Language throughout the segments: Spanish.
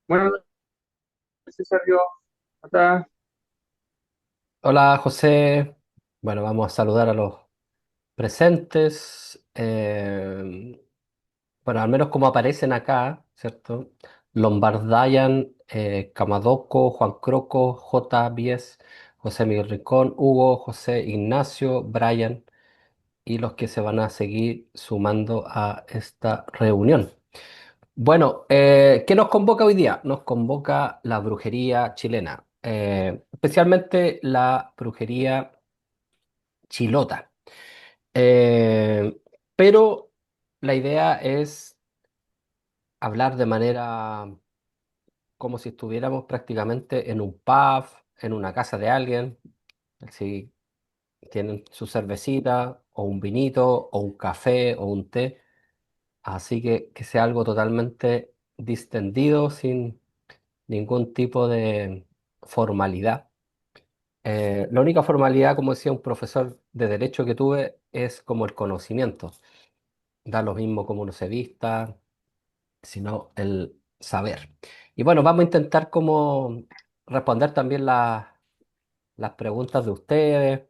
Bueno, Sergio, acá. Hola José, bueno, vamos a saludar a los presentes. Bueno, al menos como aparecen acá, ¿cierto? Lombardayan, Camadoco, Juan Croco, J. Bies, José Miguel Rincón, Hugo, José Ignacio, Brian y los que se van a seguir sumando a esta reunión. Bueno, ¿qué nos convoca hoy día? Nos convoca la brujería chilena, especialmente la brujería chilota. Eh, pero la idea es hablar de manera como si estuviéramos prácticamente en un pub, en una casa de alguien, si tienen su cervecita o un vinito o un café o un té, así que sea algo totalmente distendido, sin ningún tipo de formalidad. La única formalidad, como decía un profesor de derecho que tuve, es como el conocimiento. Da lo mismo como uno se vista, sino el saber. Y bueno, vamos a intentar como responder también las preguntas de ustedes.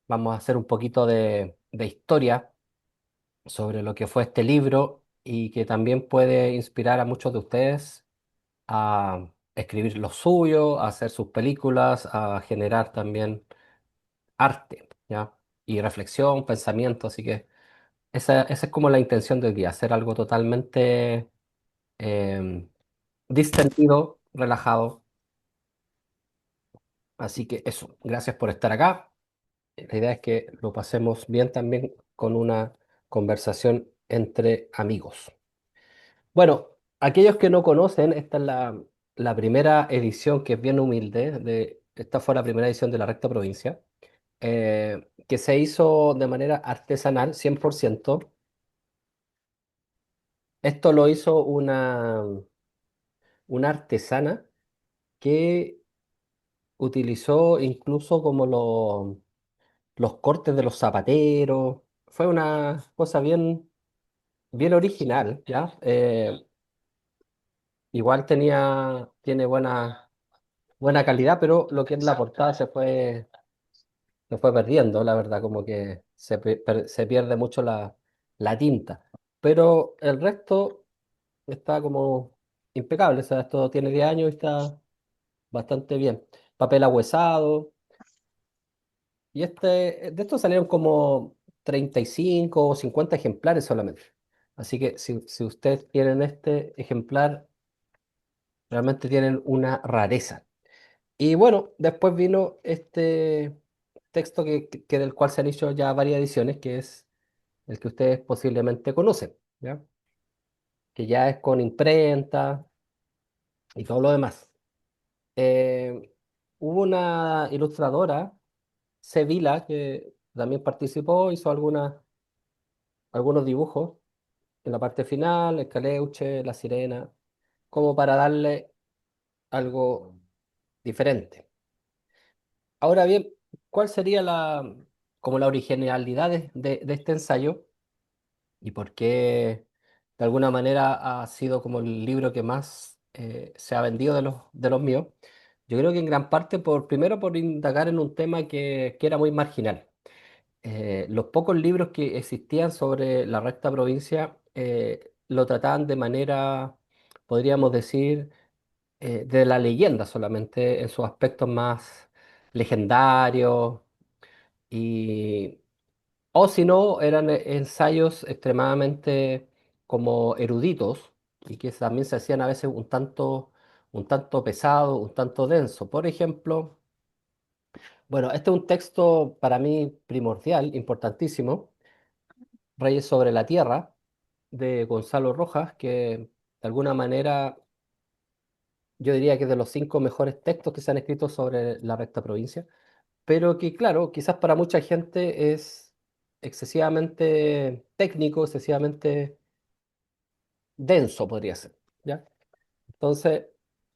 Vamos a hacer un poquito de historia sobre lo que fue este libro y que también puede inspirar a muchos de ustedes a escribir lo suyo, a hacer sus películas, a generar también arte, ¿ya? Y reflexión, pensamiento. Así que esa es como la intención de hoy día, hacer algo totalmente em, distendido, relajado. Así que eso, gracias por estar acá. La idea es que lo pasemos bien también con una conversación entre amigos. Bueno, aquellos que no conocen, esta es la primera edición que es bien humilde. Esta fue la primera edición de la Recta Provincia, que se hizo de manera artesanal, 100%. Esto lo hizo una artesana que utilizó incluso como los cortes de los zapateros. Fue una cosa bien original, ¿ya? Igual tiene buena calidad, pero lo que es la portada se fue perdiendo, la verdad, como que se pierde mucho la tinta. Pero el resto está como impecable, o sea, esto tiene 10 años y está bastante bien. Papel ahuesado. Y de estos salieron como 35 o 50 ejemplares solamente. Así que si ustedes tienen este ejemplar, realmente tienen una rareza. Y bueno, después vino este texto que del cual se han hecho ya varias ediciones, que es el que ustedes posiblemente conocen, ¿ya? Que ya es con imprenta y todo lo demás. Eh, Hubo una ilustradora, Sevilla, que también participó, hizo algunos dibujos en la parte final, el caleuche, la sirena, como para darle algo diferente. Ahora bien, ¿cuál sería como la originalidad de este ensayo y por qué de alguna manera ha sido como el libro que más se ha vendido de los míos? Yo creo que en gran parte primero por indagar en un tema que era muy marginal. Los pocos libros que existían sobre la recta provincia lo trataban de manera, podríamos decir, de la leyenda solamente, en sus aspectos más legendarios, y, o si no, eran ensayos extremadamente como eruditos y que también se hacían a veces un tanto pesado, un tanto denso. Por ejemplo, bueno, este es un texto para mí primordial, importantísimo, Reyes sobre la Tierra, de Gonzalo Rojas, que de alguna manera yo diría que es de los 5 mejores textos que se han escrito sobre la recta provincia, pero que claro, quizás para mucha gente es excesivamente técnico, excesivamente denso podría ser, ¿ya? Entonces,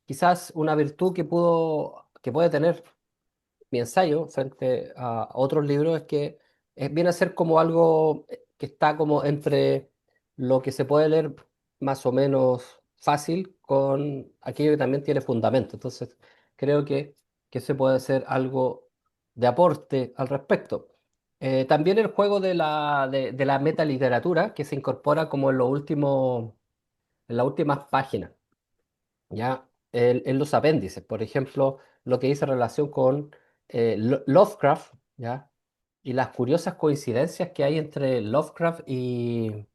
quizás una virtud que puede tener mi ensayo frente a otros libros es que viene a ser como algo que está como entre lo que se puede leer más o menos fácil con aquello que también tiene fundamento. Entonces, creo que se puede hacer algo de aporte al respecto. También el juego de la metaliteratura que se incorpora como en en las últimas páginas, ¿ya? En los apéndices, por ejemplo, lo que dice relación con Lovecraft, ¿ya? Y las curiosas coincidencias que hay entre Lovecraft y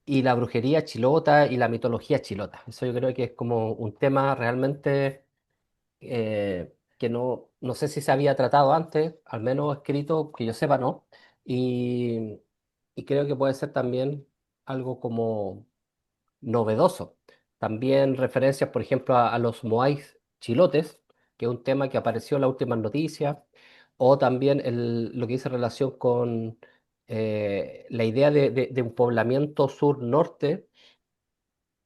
la brujería chilota y la mitología chilota. Eso yo creo que es como un tema realmente que no sé si se había tratado antes, al menos escrito, que yo sepa, no. Y, y creo que puede ser también algo como novedoso. También referencias, por ejemplo, a los moais chilotes, que es un tema que apareció en las últimas noticias, o también lo que dice relación con la idea de un poblamiento sur-norte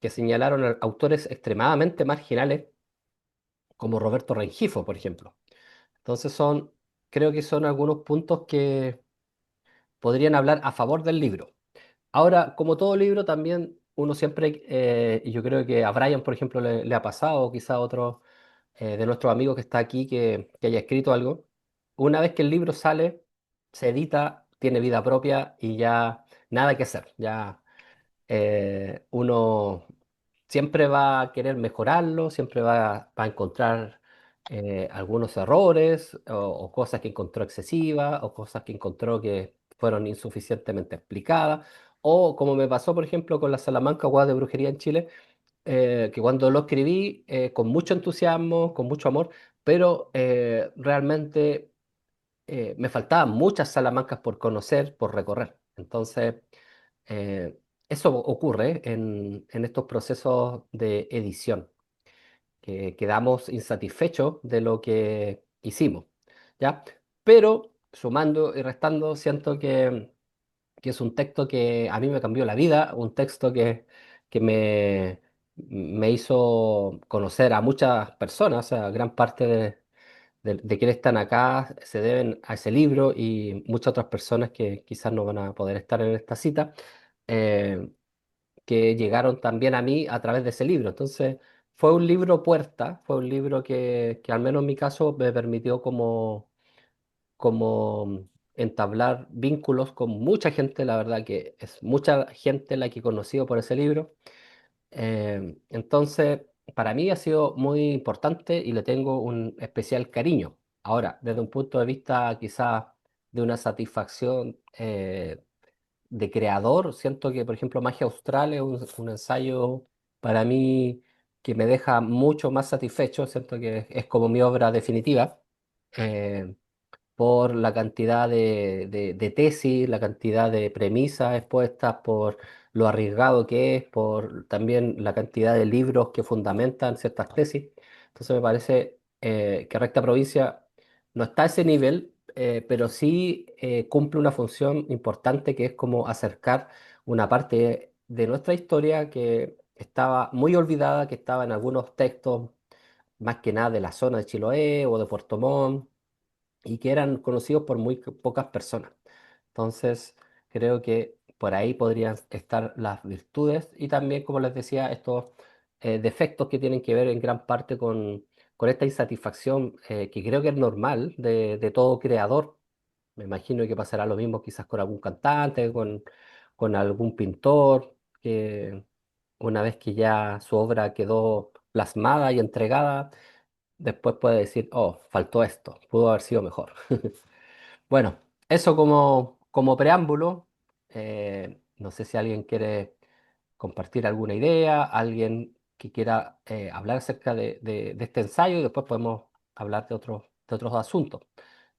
que señalaron autores extremadamente marginales como Roberto Rengifo, por ejemplo. Entonces creo que son algunos puntos que podrían hablar a favor del libro. Ahora, como todo libro, también uno siempre, y yo creo que a Brian, por ejemplo, le ha pasado, o quizá a otro de nuestros amigos que está aquí que haya escrito algo, una vez que el libro sale, se edita, tiene vida propia y ya nada que hacer. Ya uno siempre va a querer mejorarlo, siempre va a encontrar algunos errores o cosas que encontró excesivas o cosas que encontró que fueron insuficientemente explicadas. O como me pasó, por ejemplo, con la Salamanca Guada de Brujería en Chile, que cuando lo escribí con mucho entusiasmo, con mucho amor, pero realmente me faltaban muchas Salamancas por conocer, por recorrer. Entonces, eh, eso ocurre en estos procesos de edición, que quedamos insatisfechos de lo que hicimos, ¿ya? Pero sumando y restando, siento que es un texto que a mí me cambió la vida, un texto que me hizo conocer a muchas personas, o sea, gran parte de quienes están acá se deben a ese libro y muchas otras personas que quizás no van a poder estar en esta cita, eh, que llegaron también a mí a través de ese libro. Entonces, fue un libro puerta, fue un libro que al menos en mi caso me permitió como entablar vínculos con mucha gente, la verdad que es mucha gente la que he conocido por ese libro. Entonces, para mí ha sido muy importante y le tengo un especial cariño. Ahora, desde un punto de vista quizás de una satisfacción de creador, siento que, por ejemplo, Magia Austral es un ensayo para mí que me deja mucho más satisfecho, siento que es como mi obra definitiva. Eh, por la cantidad de tesis, la cantidad de premisas expuestas, por lo arriesgado que es, por también la cantidad de libros que fundamentan ciertas tesis. Entonces me parece que Recta Provincia no está a ese nivel, pero sí cumple una función importante que es como acercar una parte de nuestra historia que estaba muy olvidada, que estaba en algunos textos más que nada de la zona de Chiloé o de Puerto Montt y que eran conocidos por muy pocas personas. Entonces, creo que por ahí podrían estar las virtudes y también, como les decía, estos defectos que tienen que ver en gran parte con esta insatisfacción que creo que es normal de todo creador. Me imagino que pasará lo mismo quizás con algún cantante, con algún pintor, que una vez que ya su obra quedó plasmada y entregada, después puede decir, oh, faltó esto, pudo haber sido mejor. Bueno, eso como preámbulo. No sé si alguien quiere compartir alguna idea, alguien que quiera hablar acerca de este ensayo y después podemos hablar de otros asuntos.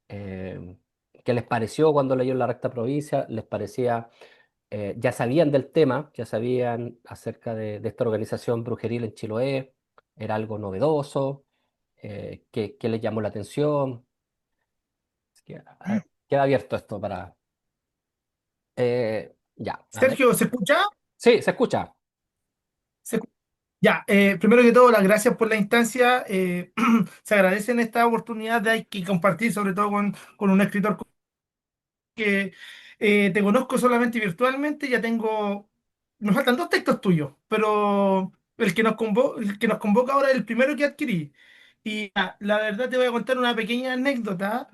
Eh, ¿Qué les pareció cuando leyó La Recta Provincia? ¿Les parecía, ya sabían del tema, ya sabían acerca de esta organización brujeril en Chiloé? ¿Era algo novedoso? ¿Qué les llamó la atención? Así que, queda abierto esto para... ya, a ver. Sergio, ¿se escucha? Sí, se escucha. ¿Se escu- Ya, primero que todo, las gracias por la instancia. Se agradecen esta oportunidad de que compartir, sobre todo con un escritor que te conozco solamente virtualmente. Ya tengo me faltan dos textos tuyos, pero el que nos convoca ahora es el primero que adquirí. Y la verdad te voy a contar una pequeña anécdota,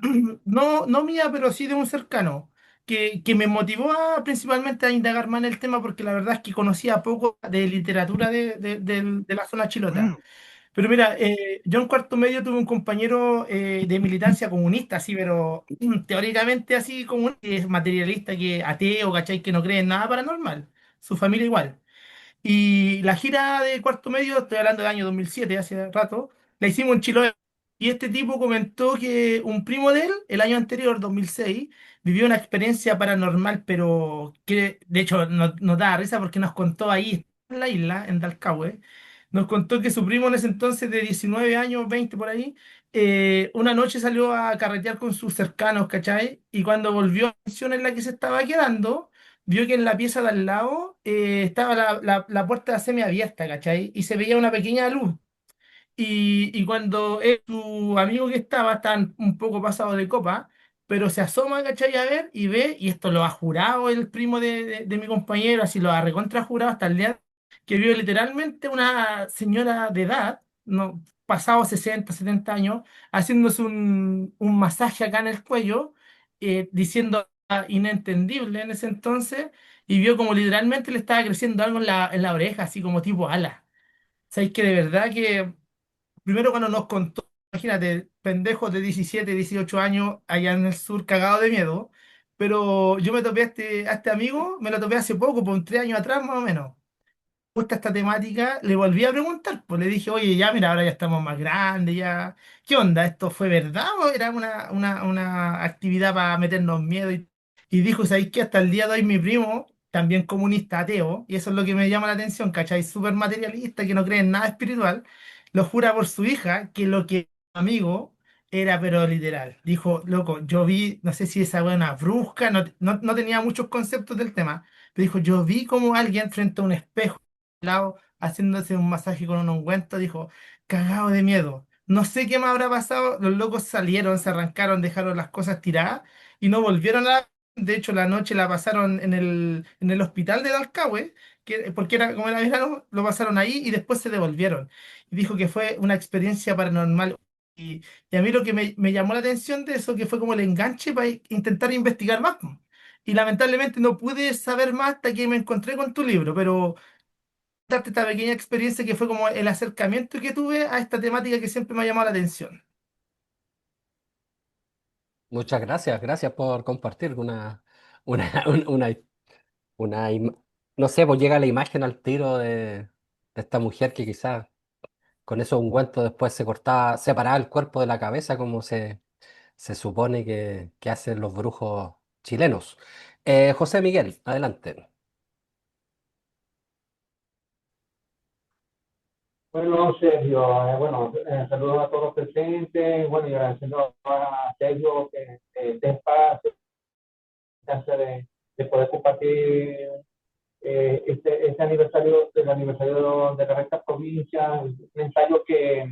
no mía, pero sí de un cercano, que me motivó principalmente a indagar más en el tema porque la verdad es que conocía poco de literatura de la zona chilota. Pero mira, yo en cuarto medio tuve un compañero de militancia comunista, así, pero teóricamente así como que es materialista, que ateo, ¿cachai? Que no cree en nada paranormal. Su familia igual. Y la gira de cuarto medio, estoy hablando del año 2007, hace rato, la hicimos en Chiloé. Y este tipo comentó que un primo de él, el año anterior, 2006, vivió una experiencia paranormal, pero que de hecho nos da risa porque nos contó ahí en la isla, en Dalcahue, nos contó que su primo en ese entonces, de 19 años, 20 por ahí, una noche salió a carretear con sus cercanos, ¿cachai? Y cuando volvió a la pensión en la que se estaba quedando, vio que en la pieza de al lado estaba la puerta semiabierta, ¿cachai? Y se veía una pequeña luz. Y cuando su amigo que estaba un poco pasado de copa, pero se asoma, ¿cachai? A ver y ve, y esto lo ha jurado el primo de mi compañero, así lo ha recontra jurado hasta el día que vio literalmente una señora de edad, no, pasado 60 70 años, haciéndose un masaje acá en el cuello, diciendo inentendible en ese entonces, y vio como literalmente le estaba creciendo algo en la oreja, así como tipo ala. ¿Sabéis que de verdad que primero cuando nos contó, imagínate, pendejos de 17 18 años allá en el sur cagados de miedo, pero yo me topé a este amigo, me lo topé hace poco, por 3 años atrás más o menos. Gusta esta temática, le volví a preguntar, pues le dije, oye, ya mira, ahora ya estamos más grandes, ya, ¿qué onda? ¿Esto fue verdad o era una actividad para meternos miedo? Y dijo, ¿sabéis qué? Hasta el día de hoy mi primo, también comunista ateo, y eso es lo que me llama la atención, ¿cachai? Súper materialista, que no cree en nada espiritual, lo jura por su hija, que lo que amigo era pero literal. Dijo, loco, yo vi, no sé si esa buena brusca, no tenía muchos conceptos del tema, pero dijo, yo vi como alguien frente a un espejo lado, haciéndose un masaje con un ungüento, dijo, cagado de miedo. No sé qué me habrá pasado, los locos salieron, se arrancaron, dejaron las cosas tiradas y no volvieron a... De hecho, la noche la pasaron en el hospital de Dalcahue, porque era como era verano, lo pasaron ahí y después se devolvieron. Y dijo que fue una experiencia paranormal. Y a mí lo que me llamó la atención de eso, que fue como el enganche para intentar investigar más, po. Y lamentablemente no pude saber más hasta que me encontré con tu libro, pero darte esta pequeña experiencia que fue como el acercamiento que tuve a esta temática que siempre me ha llamado la atención. Muchas gracias, gracias por compartir una, un- una im- no sé, pues llega la imagen al tiro de esta mujer que quizás con esos ungüentos después se cortaba, separaba el cuerpo de la cabeza como se supone que hacen los brujos chilenos. José Miguel, adelante. Bueno, Sergio, saludos a todos los presentes, bueno, y agradeciendo a Sergio que este espacio, chance de poder compartir este aniversario, el aniversario de la recta provincia, un ensayo que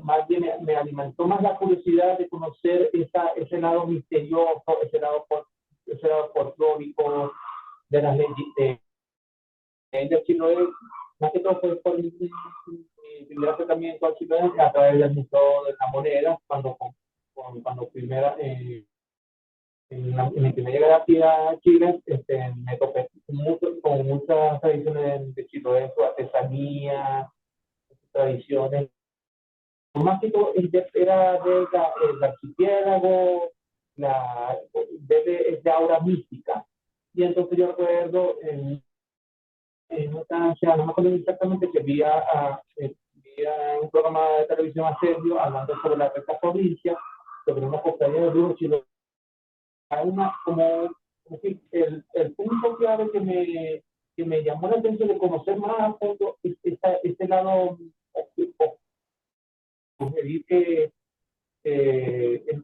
más bien me alimentó más la curiosidad de conocer ese lado misterioso, ese lado folclórico de las leyendas chiloé, más que todo fue por mi primer acercamiento al Chiloé a través del Museo de la Moneda, cuando primera, en mi primera llegada aquí a Chile, me topé con muchas tradiciones de Chiloé, su artesanía, sus tradiciones. Más que todo era el archipiélago, de aura mística. Y entonces yo recuerdo en otra, o sea, no me acuerdo exactamente que vía un programa de televisión a Sergio hablando sobre la recta provincia, sobre una cofradía de brujos chilenos. Hay como que el punto clave que me llamó la atención de conocer más a fondo este lado sugerir eh,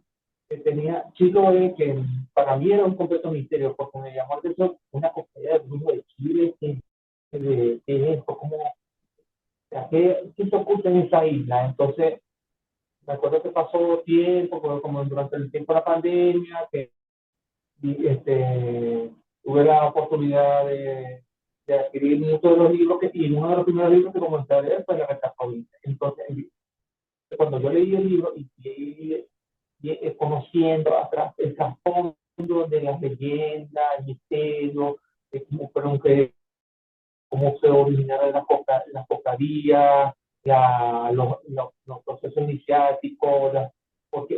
que tenía Chiloé, que para mí era un completo misterio, porque me llamó la atención una cofradía de brujos de Chile, que es esto, como ¿qué se oculta en esa isla? Entonces, me acuerdo que pasó tiempo, como durante el tiempo de la pandemia, que tuve tuve la oportunidad de adquirir muchos de los libros y uno de los primeros libros que comencé a leer fue La Recta Provincia. Entonces, cuando yo leí el libro y conociendo atrás el trasfondo de las leyendas, el misterio, de cómo fueron que cómo se originaron las cofradías, los procesos iniciáticos, porque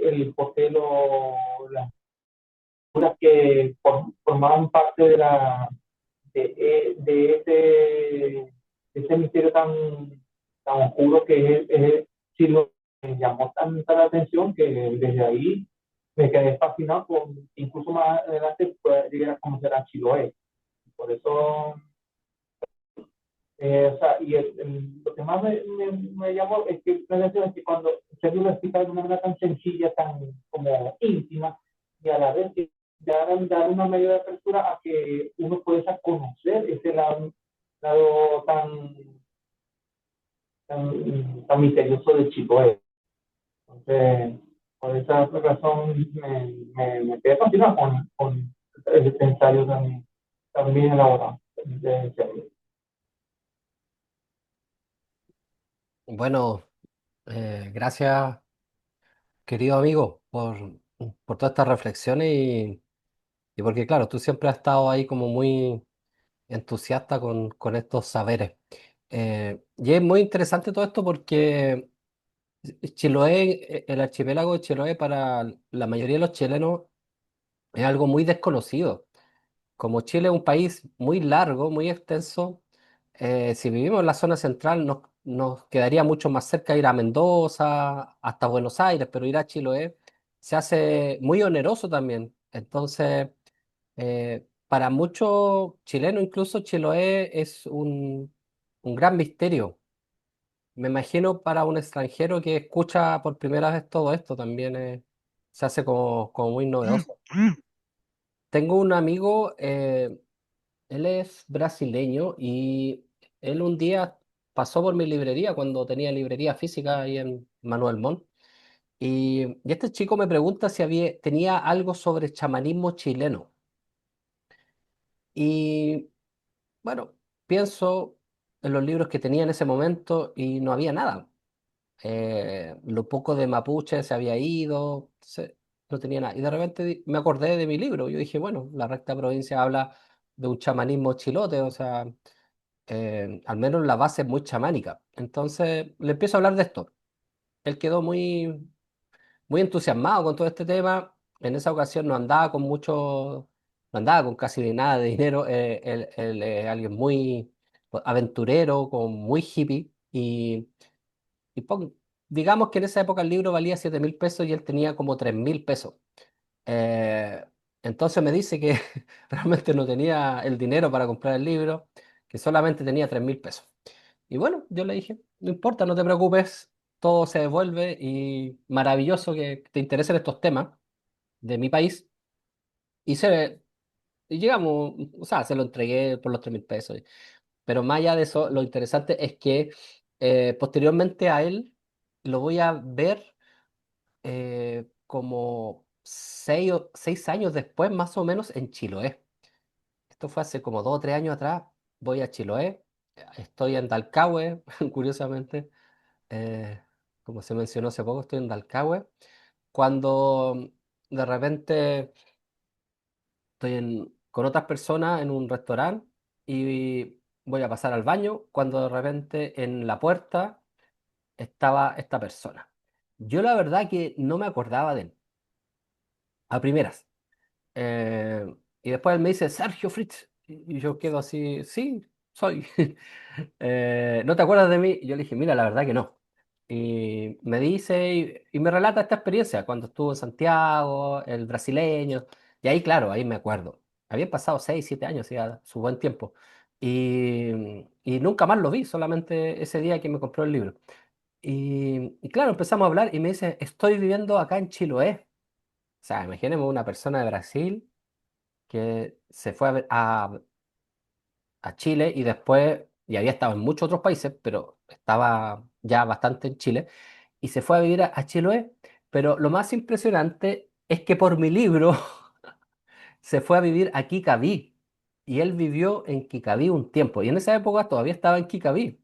las figuras que formaban parte de ese misterio tan oscuro que sí me llamó tanta la atención que desde ahí me quedé fascinado incluso más adelante llegué a conocer a Chiloé. Por eso o sea, lo que más me llamó es que la atención es que cuando Sergio lo explica de una manera tan sencilla, tan como íntima, y a la vez que dar una medida de apertura a que uno pueda conocer ese lado tan misterioso de Chiloé. Entonces, por esa razón me quedé fascinado con el ensayo también elaborado de Sergio. Bueno, gracias, querido amigo, por todas estas reflexiones y porque, claro, tú siempre has estado ahí como muy entusiasta con estos saberes. Y es muy interesante todo esto porque Chiloé, el archipiélago de Chiloé para la mayoría de los chilenos es algo muy desconocido. Como Chile es un país muy largo, muy extenso, si vivimos en la zona central nos quedaría mucho más cerca ir a Mendoza, hasta Buenos Aires, pero ir a Chiloé se hace muy oneroso también. Entonces, para muchos chilenos, incluso Chiloé es un gran misterio. Me imagino para un extranjero que escucha por primera vez todo esto también se hace como muy novedoso. Tengo un amigo, él es brasileño y él un día pasó por mi librería cuando tenía librería física ahí en Manuel Montt. Y este chico me pregunta si tenía algo sobre chamanismo chileno. Y bueno, pienso en los libros que tenía en ese momento y no había nada. Lo poco de mapuche se había ido, no tenía nada. Y de repente me acordé de mi libro. Yo dije, bueno, la recta provincia habla de un chamanismo chilote, o sea, al menos la base es muy chamánica. Entonces le empiezo a hablar de esto. Él quedó muy entusiasmado con todo este tema. En esa ocasión no andaba con mucho, no andaba con casi nada de dinero. Él es alguien muy aventurero, con muy hippie. Y digamos que en esa época el libro valía 7.000 pesos y él tenía como 3.000 pesos. Eh, entonces me dice que realmente no tenía el dinero para comprar el libro, que solamente tenía 3.000 pesos. Y bueno, yo le dije, no importa, no te preocupes, todo se devuelve y maravilloso que te interesen estos temas de mi país. Y, y llegamos, o sea, se lo entregué por los 3.000 pesos. Pero más allá de eso, lo interesante es que posteriormente a él lo voy a ver como 6 años después, más o menos, en Chiloé. Esto fue hace como 2 o 3 años atrás. Voy a Chiloé, estoy en Dalcahue, curiosamente, eh, como se mencionó hace poco, estoy en Dalcahue. Cuando de repente estoy con otras personas en un restaurante y voy a pasar al baño, cuando de repente en la puerta estaba esta persona. Yo la verdad que no me acordaba de él, a primeras. Y después él me dice, Sergio Fritz. Y yo quedo así, sí, soy. ¿No te acuerdas de mí? Y yo le dije, mira, la verdad que no. Y me dice, y me relata esta experiencia, cuando estuvo en Santiago, el brasileño. Y ahí, claro, ahí me acuerdo. Habían pasado 6, 7 años, ya su buen tiempo. Y nunca más lo vi, solamente ese día que me compró el libro. Y claro, empezamos a hablar y me dice, estoy viviendo acá en Chiloé. O sea, imaginemos una persona de Brasil que se fue a Chile y después, y había estado en muchos otros países, pero estaba ya bastante en Chile, y se fue a vivir a Chiloé. Pero lo más impresionante es que por mi libro se fue a vivir a Kikaví. y él vivió en Kikaví un tiempo, y en esa época todavía estaba en Kikaví.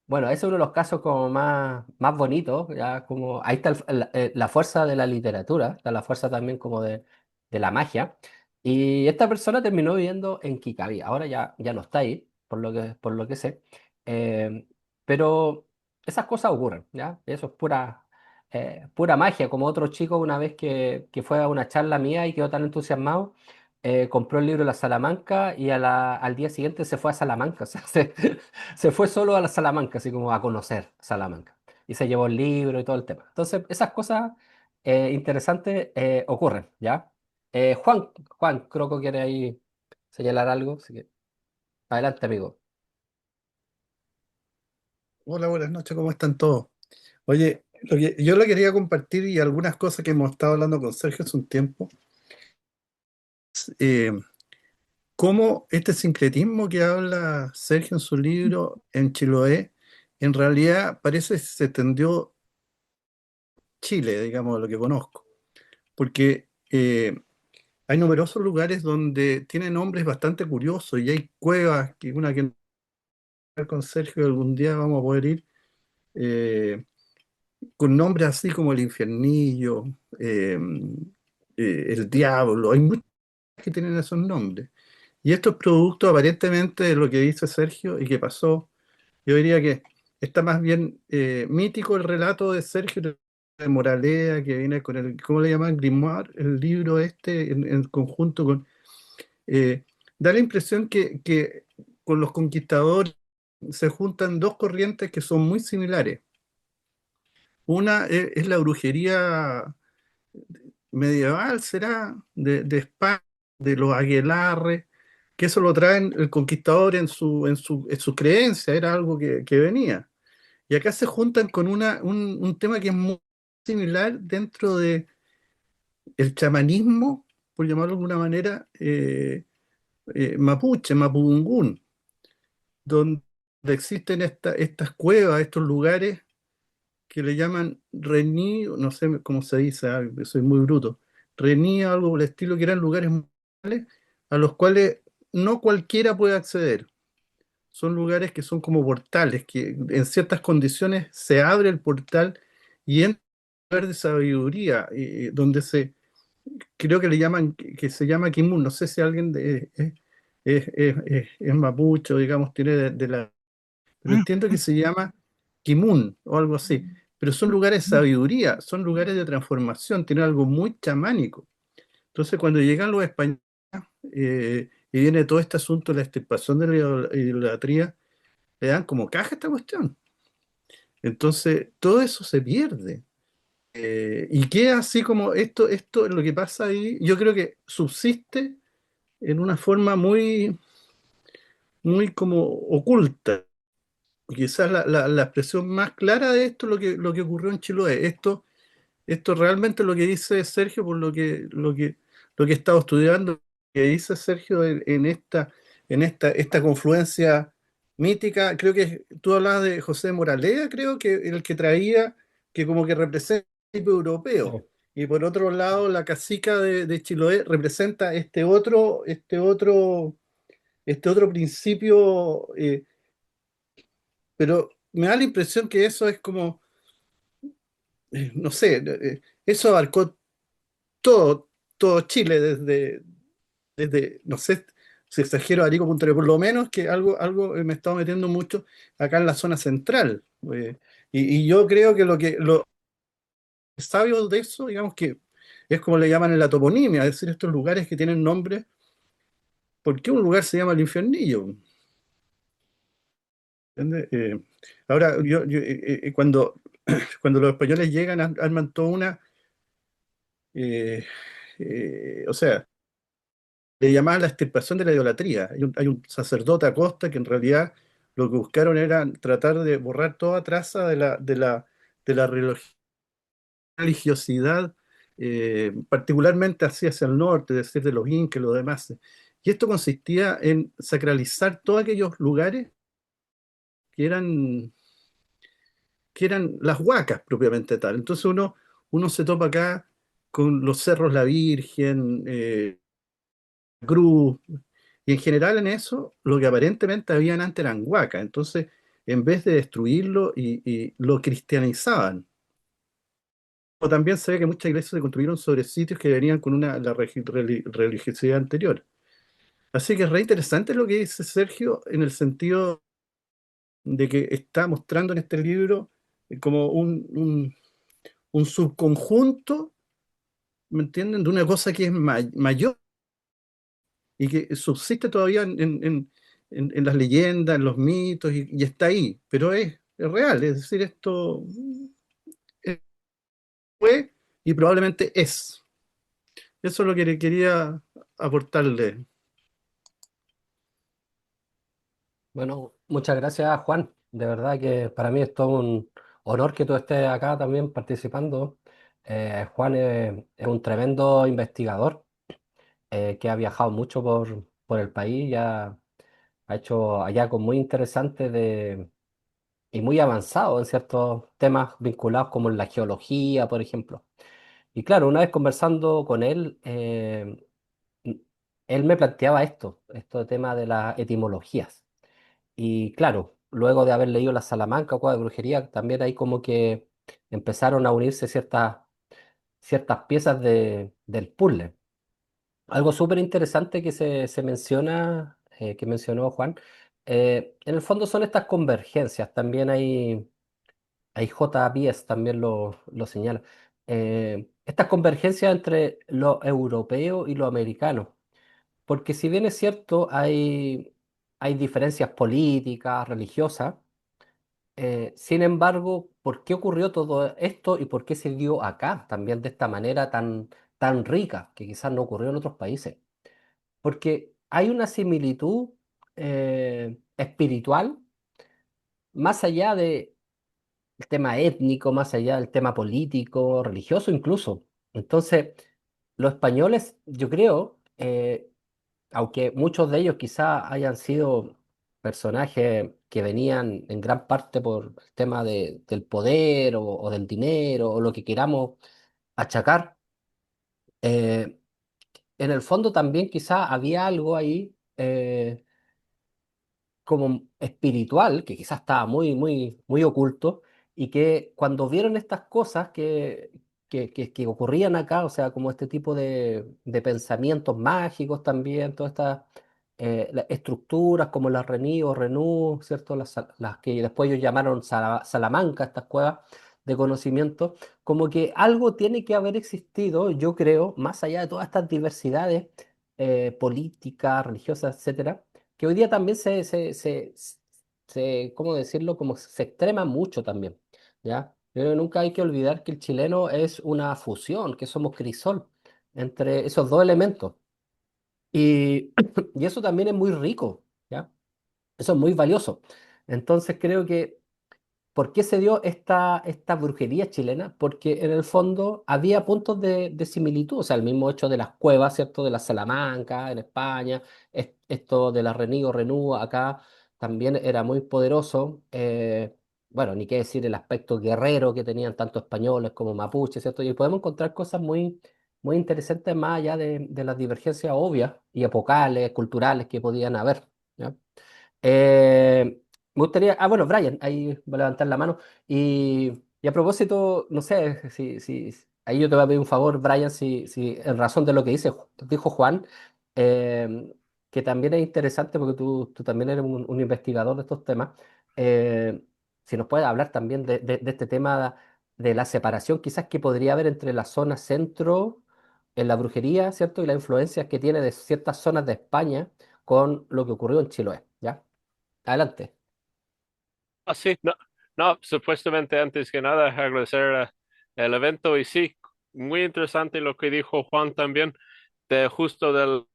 Bueno, ese es uno de los casos como más bonitos, ya como ahí está la fuerza de la literatura, está la fuerza también como de la magia. Y esta persona terminó viviendo en Kikaví, ahora ya no está ahí, por lo que sé. Eh, pero esas cosas ocurren, ¿ya? Eso es pura magia, como otro chico una vez que fue a una charla mía y quedó tan entusiasmado, compró el libro de la Salamanca y al día siguiente se fue a Salamanca, o sea, se fue solo a la Salamanca, así como a conocer Salamanca. Y se llevó el libro y todo el tema. Entonces, esas cosas interesantes ocurren, ¿ya? Juan, creo que quiere ahí señalar algo, así que adelante, amigo. Hola, buenas noches, ¿cómo están todos? Oye, yo le quería compartir y algunas cosas que hemos estado hablando con Sergio hace un tiempo, eh, cómo este sincretismo que habla Sergio en su libro en Chiloé, en realidad parece que se extendió Chile, digamos, lo que conozco, porque hay numerosos lugares donde tienen nombres bastante curiosos y hay cuevas, que una que con Sergio algún día vamos a poder ir. eh, con nombres así como el Infiernillo, eh, el Diablo, hay muchos que tienen esos nombres. Y esto es producto aparentemente de lo que dice Sergio y que pasó. Yo diría que está más bien mítico el relato de Sergio de Moralea, que viene con el, ¿cómo le llaman? Grimoire, el libro este, en conjunto con... eh, da la impresión que con los conquistadores se juntan dos corrientes que son muy similares. Una es la brujería medieval, será, de España, de los Aguilarre, que eso lo traen el conquistador en su creencia, era algo que venía. Y acá se juntan con un tema que es muy similar dentro de el chamanismo, por llamarlo de alguna manera, mapuche, mapudungún, donde existen estas cuevas, estos lugares que le llaman Rení, no sé cómo se dice, soy muy bruto, Rení, algo por el estilo, que eran lugares morales a los cuales no cualquiera puede acceder. Son lugares que son como portales, que en ciertas condiciones se abre el portal y entra un lugar de sabiduría, donde creo que le llaman, que se llama Kimun, no sé si alguien es mapuche, o digamos, tiene pero entiendo que se llama Kimun o algo así. Pero son lugares de sabiduría, son lugares de transformación, tienen algo muy chamánico. Entonces, cuando llegan los españoles y viene todo este asunto de la extirpación de la idolatría, le dan como caja esta cuestión. Entonces, todo eso se pierde. Y queda así como esto, lo que pasa ahí, yo creo que subsiste en una forma muy, muy como oculta. Quizás la expresión más clara de esto es lo que ocurrió en Chiloé. Esto realmente es lo que dice Sergio, por lo que he estado estudiando, que dice Sergio en esta confluencia mítica. Creo que tú hablabas de José Moralea, creo que el que traía, que como que representa el tipo europeo. Sí. Y por otro lado, la cacica de Chiloé representa este otro principio, pero me da la impresión que eso es como, no sé, eso abarcó todo, todo Chile, desde, no sé si exagero, Arico Punta Arenas, por lo menos que algo me he estado metiendo mucho acá en la zona central. Y yo creo que los sabios de eso, digamos que es como le llaman en la toponimia, es decir, estos lugares que tienen nombre. ¿Por qué un lugar se llama el Infiernillo? ¿Entiendes? Ahora, cuando los españoles llegan, arman toda eh, o sea, le llamaban la extirpación de la idolatría. Hay un sacerdote Acosta que en realidad lo que buscaron era tratar de borrar toda traza de la religiosidad, particularmente hacia el norte, es decir, de los incas y los demás. Y esto consistía en sacralizar todos aquellos lugares que eran, que eran las huacas propiamente tal. Entonces uno se topa acá con los cerros La Virgen, Cruz. Y en general en eso, lo que aparentemente habían antes eran huacas. Entonces, en vez de destruirlo y lo cristianizaban. O también se ve que muchas iglesias se construyeron sobre sitios que venían con religiosidad anterior. Así que es re interesante lo que dice Sergio en el sentido de que está mostrando en este libro como un subconjunto, ¿me entienden?, de una cosa que es mayor y que subsiste todavía en las leyendas, en los mitos, y está ahí, pero es real, es decir, esto fue y probablemente es. Eso es lo que le quería aportarle. Bueno, muchas gracias, Juan. De verdad que para mí es todo un honor que tú estés acá también participando. Juan es un tremendo investigador que ha viajado mucho por el país, ya ha hecho hallazgos muy interesantes y muy avanzados en ciertos temas vinculados como en la geología, por ejemplo. Y claro, una vez conversando con él, él me planteaba este tema de las etimologías. Y claro, luego de haber leído La Salamanca o Cueva de Brujería, también ahí como que empezaron a unirse ciertas piezas del puzzle. Algo súper interesante que se menciona, que mencionó Juan, en el fondo son estas convergencias. También hay J. Bies también lo señala. Estas convergencias entre lo europeo y lo americano. Porque si bien es cierto, hay diferencias políticas, religiosas, sin embargo, ¿por qué ocurrió todo esto y por qué se dio acá también de esta manera tan rica, que quizás no ocurrió en otros países? Porque hay una similitud espiritual más allá del tema étnico, más allá del tema político, religioso incluso. Entonces, los españoles, yo creo, aunque muchos de ellos quizá hayan sido personajes que venían en gran parte por el tema del poder o del dinero o lo que queramos achacar, eh, en el fondo también quizá había algo ahí como espiritual, que quizás estaba muy oculto, y que cuando vieron estas cosas que ocurrían acá, o sea, como este tipo de pensamientos mágicos también, todas estas las estructuras como las Rení o Renú, ¿cierto? Las que después ellos llamaron Salamanca, estas cuevas de conocimiento, como que algo tiene que haber existido, yo creo, más allá de todas estas diversidades políticas, religiosas, etcétera, que hoy día también ¿cómo decirlo? Como se extrema mucho también, ¿ya? Pero nunca hay que olvidar que el chileno es una fusión, que somos crisol entre esos dos elementos. Y, y eso también es muy rico, ¿ya? Eso es muy valioso. Entonces creo que ¿por qué se dio esta brujería chilena? Porque en el fondo había puntos de similitud, o sea, el mismo hecho de las cuevas, ¿cierto? De la Salamanca en España, esto de la Renío Renú acá también era muy poderoso. Bueno, ni qué decir el aspecto guerrero que tenían tanto españoles como mapuches, ¿cierto? Y podemos encontrar cosas muy interesantes más allá de las divergencias obvias y epocales, culturales que podían haber, ¿ya? Me gustaría, bueno, Brian, ahí va a levantar la mano. Y a propósito, no sé, ahí yo te voy a pedir un favor, Brian, si en razón de lo que dijo Juan, eh, que también es interesante porque tú también eres un investigador de estos temas, eh, si nos puedes hablar también de este tema de la separación quizás que podría haber entre la zona centro en la brujería, ¿cierto? Y las influencias que tiene de ciertas zonas de España con lo que ocurrió en Chiloé, ¿ya? Adelante. Sí, no, no, supuestamente antes que nada agradecer el evento y sí, muy interesante lo que dijo Juan también, de justo del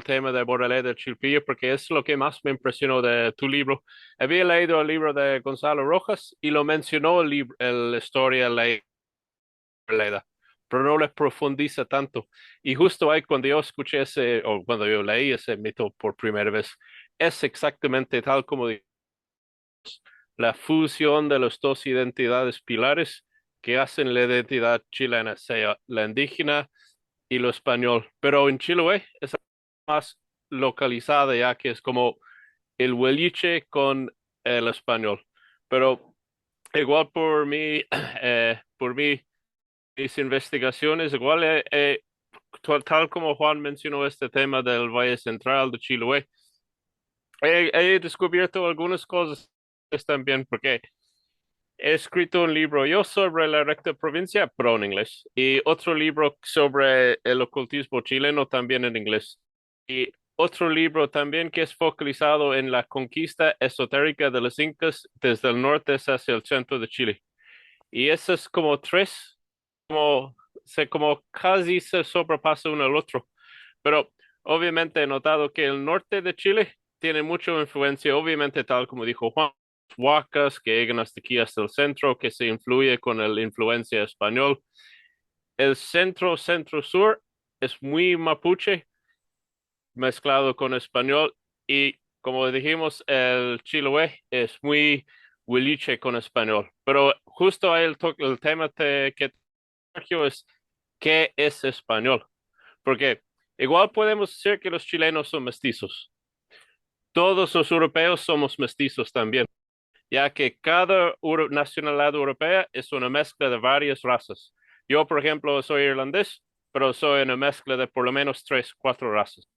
tema de Borrelé de Chilpillo, porque es lo que más me impresionó de tu libro. Había leído el libro de Gonzalo Rojas y lo mencionó el libro, la historia Leda, pero no le profundiza tanto. Y justo ahí cuando yo escuché o cuando yo leí ese mito por primera vez, es exactamente tal como la fusión de las dos identidades pilares que hacen la identidad chilena, sea la indígena y lo español. Pero en Chiloé es más localizada ya, que es como el huiliche con el español. Pero igual por mí, mis investigaciones, igual tal como Juan mencionó este tema del Valle Central de Chiloé, he descubierto algunas cosas también, porque he escrito un libro yo sobre la recta provincia, pero en inglés, y otro libro sobre el ocultismo chileno también en inglés. Y otro libro también que es focalizado en la conquista esotérica de los incas desde el norte hacia el centro de Chile. Y esos como tres, como casi se sobrepasa uno al otro. Pero obviamente he notado que el norte de Chile tiene mucha influencia, obviamente tal como dijo Juan, huacas que llegan hasta aquí, hasta el centro, que se influye con la influencia español. El centro-sur es muy mapuche mezclado con español y como dijimos, el Chiloé es muy huiliche con español. Pero justo ahí el tema que Sergio es ¿qué es español? Porque igual podemos decir que los chilenos son mestizos. Todos los europeos somos mestizos también, ya que cada nacionalidad europea es una mezcla de varias razas. Yo, por ejemplo, soy irlandés, pero soy una mezcla de por lo menos 3, 4 razas.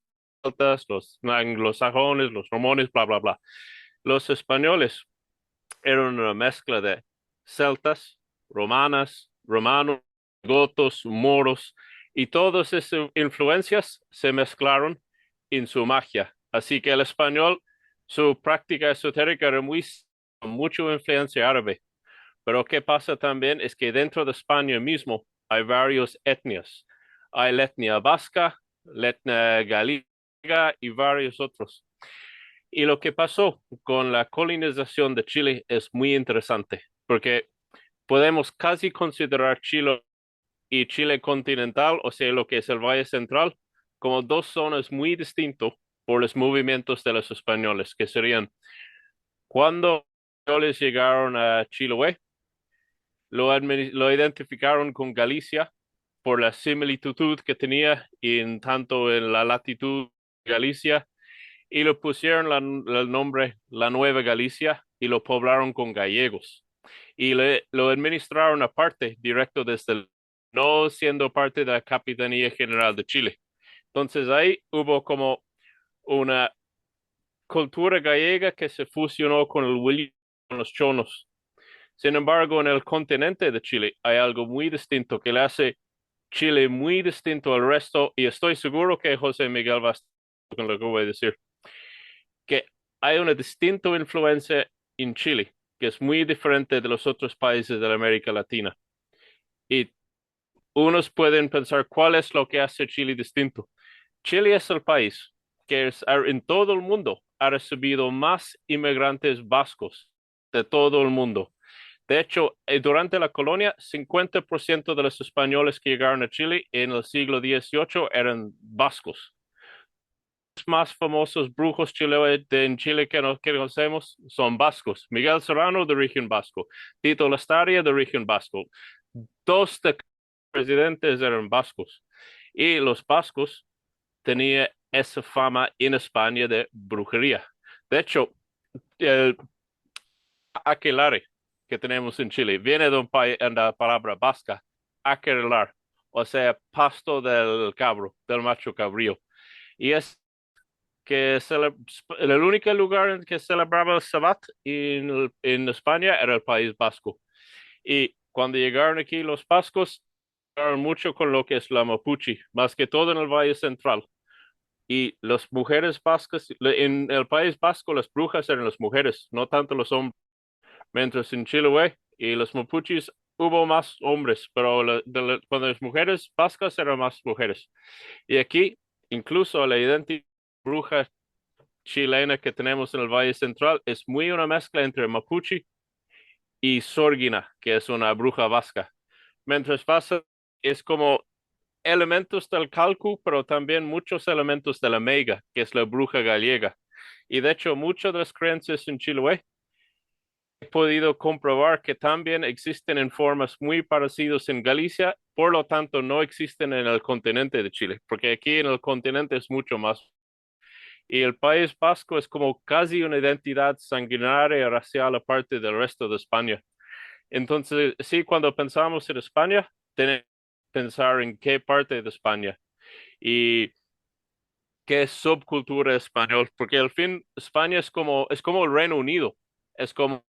Los anglosajones, los romones, bla, bla, bla. Los españoles eran una mezcla de celtas, romanos, gotos, moros, y todas esas influencias se mezclaron en su magia. Así que el español, su práctica esotérica era con mucha influencia árabe. Pero ¿qué pasa también? Es que dentro de España mismo hay varias etnias. Hay la etnia vasca, la etnia galega y varios otros. Y lo que pasó con la colonización de Chile es muy interesante, porque podemos casi considerar Chile y Chile continental, o sea, lo que es el Valle Central, como dos zonas muy distintas por los movimientos de los españoles, que serían cuando los españoles llegaron a Chiloé, lo identificaron con Galicia por la similitud que tenía tanto en la latitud de Galicia y le pusieron el nombre La Nueva Galicia y lo poblaron con gallegos. Y lo administraron aparte, directo no siendo parte de la Capitanía General de Chile. Entonces ahí hubo como una cultura gallega que se fusionó con con los chonos. Sin embargo, en el continente de Chile hay algo muy distinto que le hace Chile muy distinto al resto, y estoy seguro que José Miguel va a estar con lo que voy a decir, que hay una distinta influencia en Chile, que es muy diferente de los otros países de la América Latina. Y unos pueden pensar cuál es lo que hace Chile distinto. Chile es el país que en todo el mundo ha recibido más inmigrantes vascos de todo el mundo. De hecho, durante la colonia, 50% de los españoles que llegaron a Chile en el siglo XVIII eran vascos. Los más famosos brujos chilenos en Chile que conocemos son vascos. Miguel Serrano, de origen vasco. Tito Lastaria, de origen vasco. Dos de presidentes eran vascos. Y los vascos tenían esa fama en España de brujería. De hecho, el aquelarre que tenemos en Chile viene de la palabra vasca, aquelar, o sea, pasto del cabro, del macho cabrío. Y es que el único lugar en que celebraba el Sabbat en España era el País Vasco. Y cuando llegaron aquí los vascos, llegaron mucho con lo que es la mapuche, más que todo en el Valle Central. Y las mujeres vascas, en el País Vasco, las brujas eran las mujeres, no tanto los hombres. Mientras en Chiloé y los mapuches hubo más hombres, pero cuando las mujeres vascas eran más mujeres. Y aquí, incluso la identidad bruja chilena que tenemos en el Valle Central es muy una mezcla entre mapuche y sorguina, que es una bruja vasca. Mientras pasa, es como elementos del calcu, pero también muchos elementos de la meiga, que es la bruja gallega. Y de hecho, muchas de las creencias en Chiloé he podido comprobar que también existen en formas muy parecidas en Galicia, por lo tanto no existen en el continente de Chile, porque aquí en el continente es mucho más. Y el País Vasco es como casi una identidad sanguinaria y racial aparte del resto de España. Entonces, sí, cuando pensamos en España, tenemos que pensar en qué parte de España y qué subcultura español, porque al fin España es como el Reino Unido, es como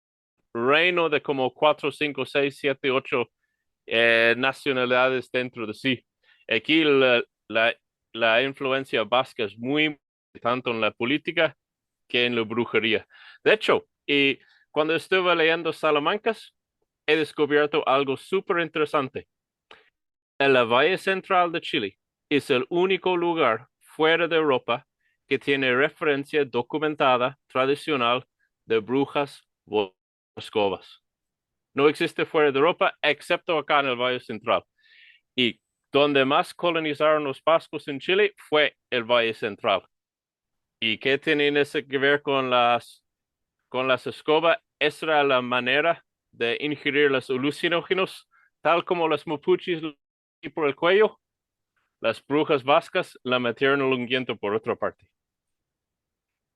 reino de como 4, 5, 6, 7, 8 nacionalidades dentro de sí. Aquí la influencia vasca es muy tanto en la política que en la brujería. De hecho, y cuando estuve leyendo Salamancas, he descubierto algo súper interesante. El Valle Central de Chile es el único lugar fuera de Europa que tiene referencia documentada tradicional de brujas moscovas. No existe fuera de Europa, excepto acá en el Valle Central. Y donde más colonizaron los vascos en Chile fue el Valle Central. ¿Y qué tienen eso que ver con las escobas? Esa era la manera de ingerir los alucinógenos, tal como los mapuches por el cuello, las brujas vascas la metieron el ungüento por otra parte,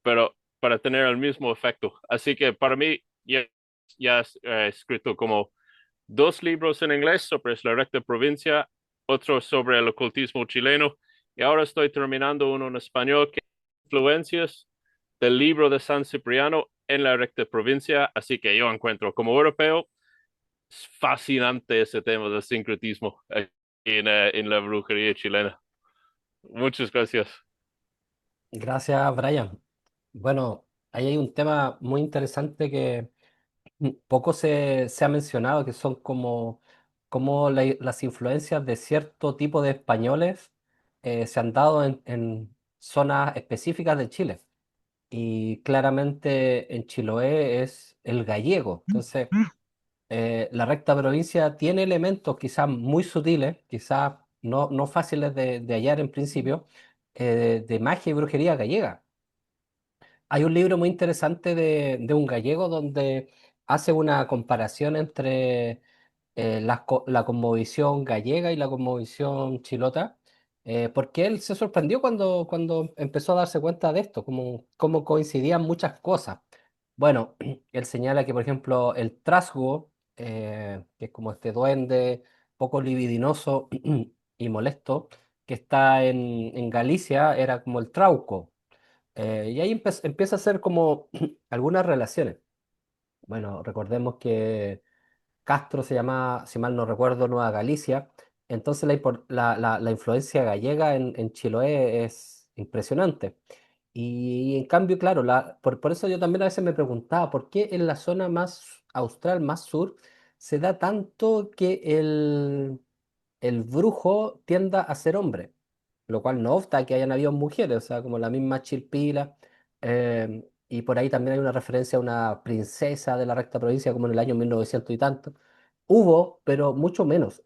pero para tener el mismo efecto. Así que para mí ya he escrito como 2 libros en inglés sobre la recta provincia, otro sobre el ocultismo chileno, y ahora estoy terminando uno en español que influencias del libro de San Cipriano en la recta provincia, así que yo encuentro como europeo es fascinante ese tema del sincretismo en la brujería chilena. Muchas gracias. Gracias, Brian. Bueno, ahí hay un tema muy interesante que poco se ha mencionado, que son como las influencias de cierto tipo de españoles se han dado en zonas específicas de Chile. Y claramente en Chiloé es el gallego. Entonces, la recta provincia tiene elementos quizás muy sutiles, quizás no fáciles de hallar en principio, de magia y brujería gallega. Hay un libro muy interesante de un gallego donde hace una comparación entre la cosmovisión gallega y la cosmovisión chilota, porque él se sorprendió cuando empezó a darse cuenta de esto, como coincidían muchas cosas. Bueno, él señala que, por ejemplo, el trasgo, que es como este duende poco libidinoso y molesto, que está en Galicia, era como el trauco. Y ahí empieza a hacer como algunas relaciones. Bueno, recordemos que Castro se llama, si mal no recuerdo, Nueva Galicia. Entonces la influencia gallega en Chiloé es impresionante. Y en cambio, claro, por eso yo también a veces me preguntaba, ¿por qué en la zona más austral, más sur, se da tanto que el brujo tienda a ser hombre? Lo cual no obsta que hayan habido mujeres, o sea, como la misma Chilpila. Y por ahí también hay una referencia a una princesa de la recta provincia, como en el año 1900 y tanto. Hubo, pero mucho menos.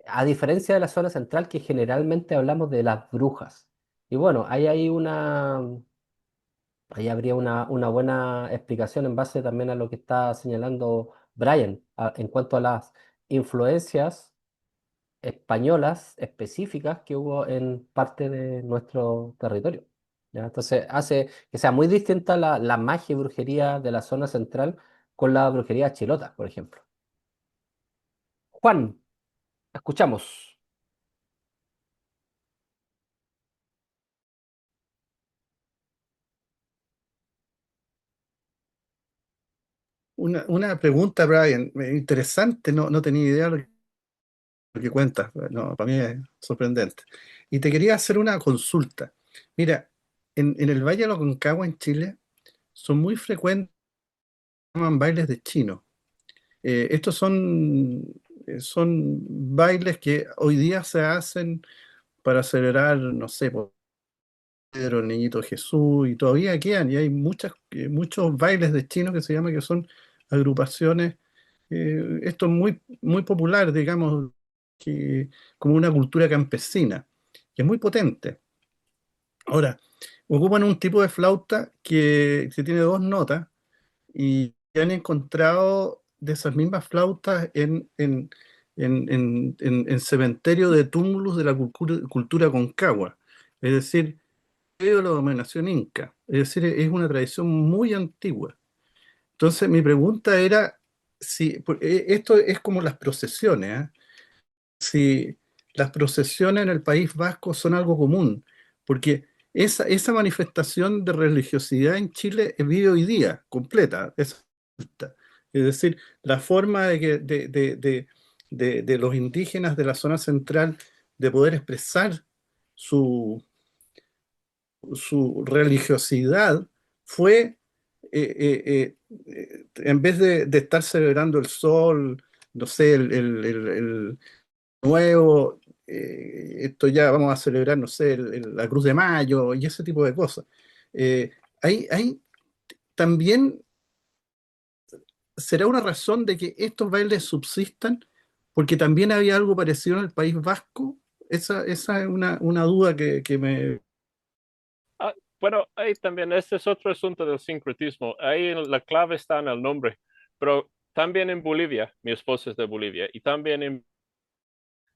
A diferencia de la zona central, que generalmente hablamos de las brujas. Y bueno, ahí habría una buena explicación en base también a lo que está señalando Brian, en cuanto a las influencias españolas específicas que hubo en parte de nuestro territorio. ¿Ya? Entonces hace que sea muy distinta la magia y brujería de la zona central con la brujería chilota, por ejemplo. Juan, escuchamos. Una pregunta, Brian, interesante, no tenía idea lo que cuentas, no, para mí es sorprendente. Y te quería hacer una consulta. Mira, en el Valle de Aconcagua, en Chile, son muy frecuentes, llaman bailes de chino. Estos son bailes que hoy día se hacen para celebrar, no sé, por Pedro, el Niñito Jesús, y todavía quedan, y hay muchos bailes de chinos que se llama que son agrupaciones, esto es muy popular, digamos, que, como una cultura campesina, que es muy potente. Ahora, ocupan un tipo de flauta que tiene 2 notas y han encontrado de esas mismas flautas en cementerio de túmulos de la cultura concagua. Es decir, de la dominación inca, es decir, es una tradición muy antigua. Entonces, mi pregunta era si esto es como las procesiones, ¿ah? Si las procesiones en el País Vasco son algo común, porque esa manifestación de religiosidad en Chile vive hoy día, completa. Es decir, la forma de los indígenas de la zona central de poder expresar su, su religiosidad fue, en vez de estar celebrando el sol, no sé, el nuevo, esto ya vamos a celebrar, no sé, la Cruz de Mayo y ese tipo de cosas. Eh, hay también, ¿será una razón de que estos bailes subsistan? Porque también había algo parecido en el País Vasco. Esa es una duda que me... Bueno, ahí también, este es otro asunto del sincretismo. Ahí la clave está en el nombre, pero también en Bolivia, mi esposa es de Bolivia, y también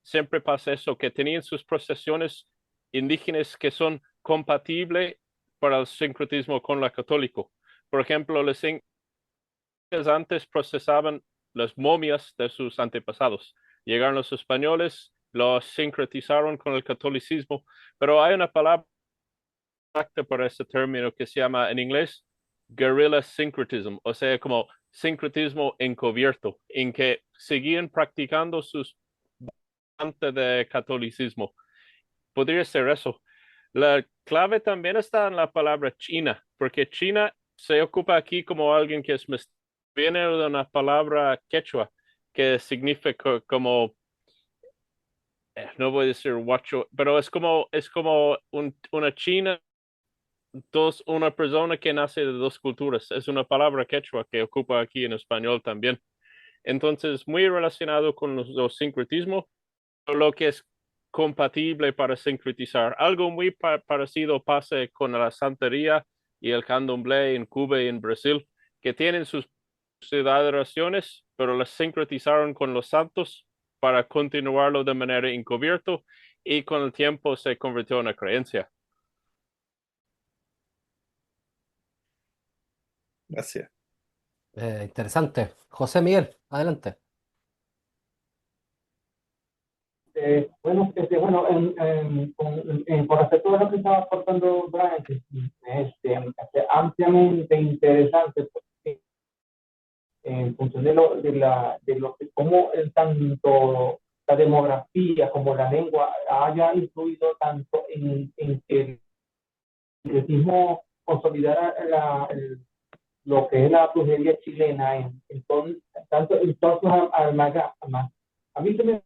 siempre pasa eso, que tenían sus procesiones indígenas que son compatibles para el sincretismo con la católico. Por ejemplo, los incas antes procesaban las momias de sus antepasados. Llegaron los españoles, los sincretizaron con el catolicismo, pero hay una palabra exacta para ese término que se llama en inglés guerrilla syncretism, o sea, como sincretismo encubierto, en que seguían practicando sus antes de catolicismo. Podría ser eso. La clave también está en la palabra China, porque China se ocupa aquí como alguien que es viene de una palabra quechua que significa como no voy a decir guacho, pero es como una china, una persona que nace de dos culturas. Es una palabra quechua que ocupa aquí en español también. Entonces, muy relacionado con los sincretismos, lo que es compatible para sincretizar. Algo muy parecido pasa con la santería y el candomblé en Cuba y en Brasil, que tienen sus adoraciones, pero las sincretizaron con los santos para continuarlo de manera encubierta y con el tiempo se convirtió en una creencia. Gracias. Interesante. José Miguel, adelante. Bueno, con respecto a lo que estaba aportando Brian, ampliamente interesante, porque en función cómo tanto la demografía como la lengua haya influido tanto en que el sincretismo consolidara lo que es la brujería chilena tanto en todas sus amalgamas. A mí se me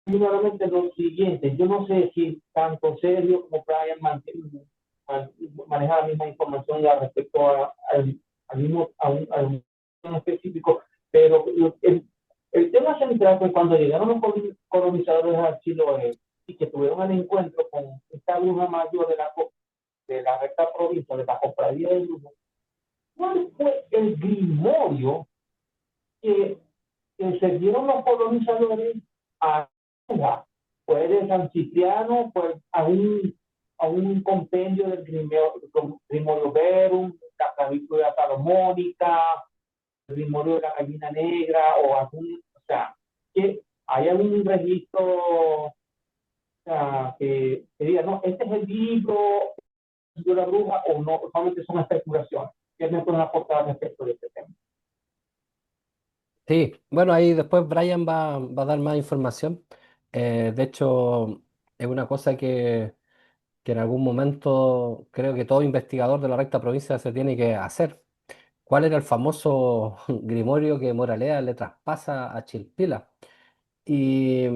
nuevamente lo siguiente, yo no sé si tanto Sergio como Brian manejan la misma información ya respecto al mismo, a un específico, pero el tema central fue cuando llegaron los colonizadores a Chiloé y que tuvieron el encuentro con esta bruja mayor de la recta provincia, de la cofradía de Lugo. ¿Cuál fue el grimorio que se dieron los colonizadores a fue de San Cipriano, pues a un compendio del Grimorio Verum, Capítulo de la Salomónica, el Grimorio de la Gallina Negra, o sea, que hay algún registro, o sea, que diga, no, este es el libro de la bruja, o no, solamente son especulaciones. ¿Qué me pueden aportar respecto de este tema? Sí, bueno, ahí después Brian va a dar más información. De hecho, es una cosa que en algún momento creo que todo investigador de la recta provincia se tiene que hacer. ¿Cuál era el famoso grimorio que Moralea le traspasa a Chilpila? Y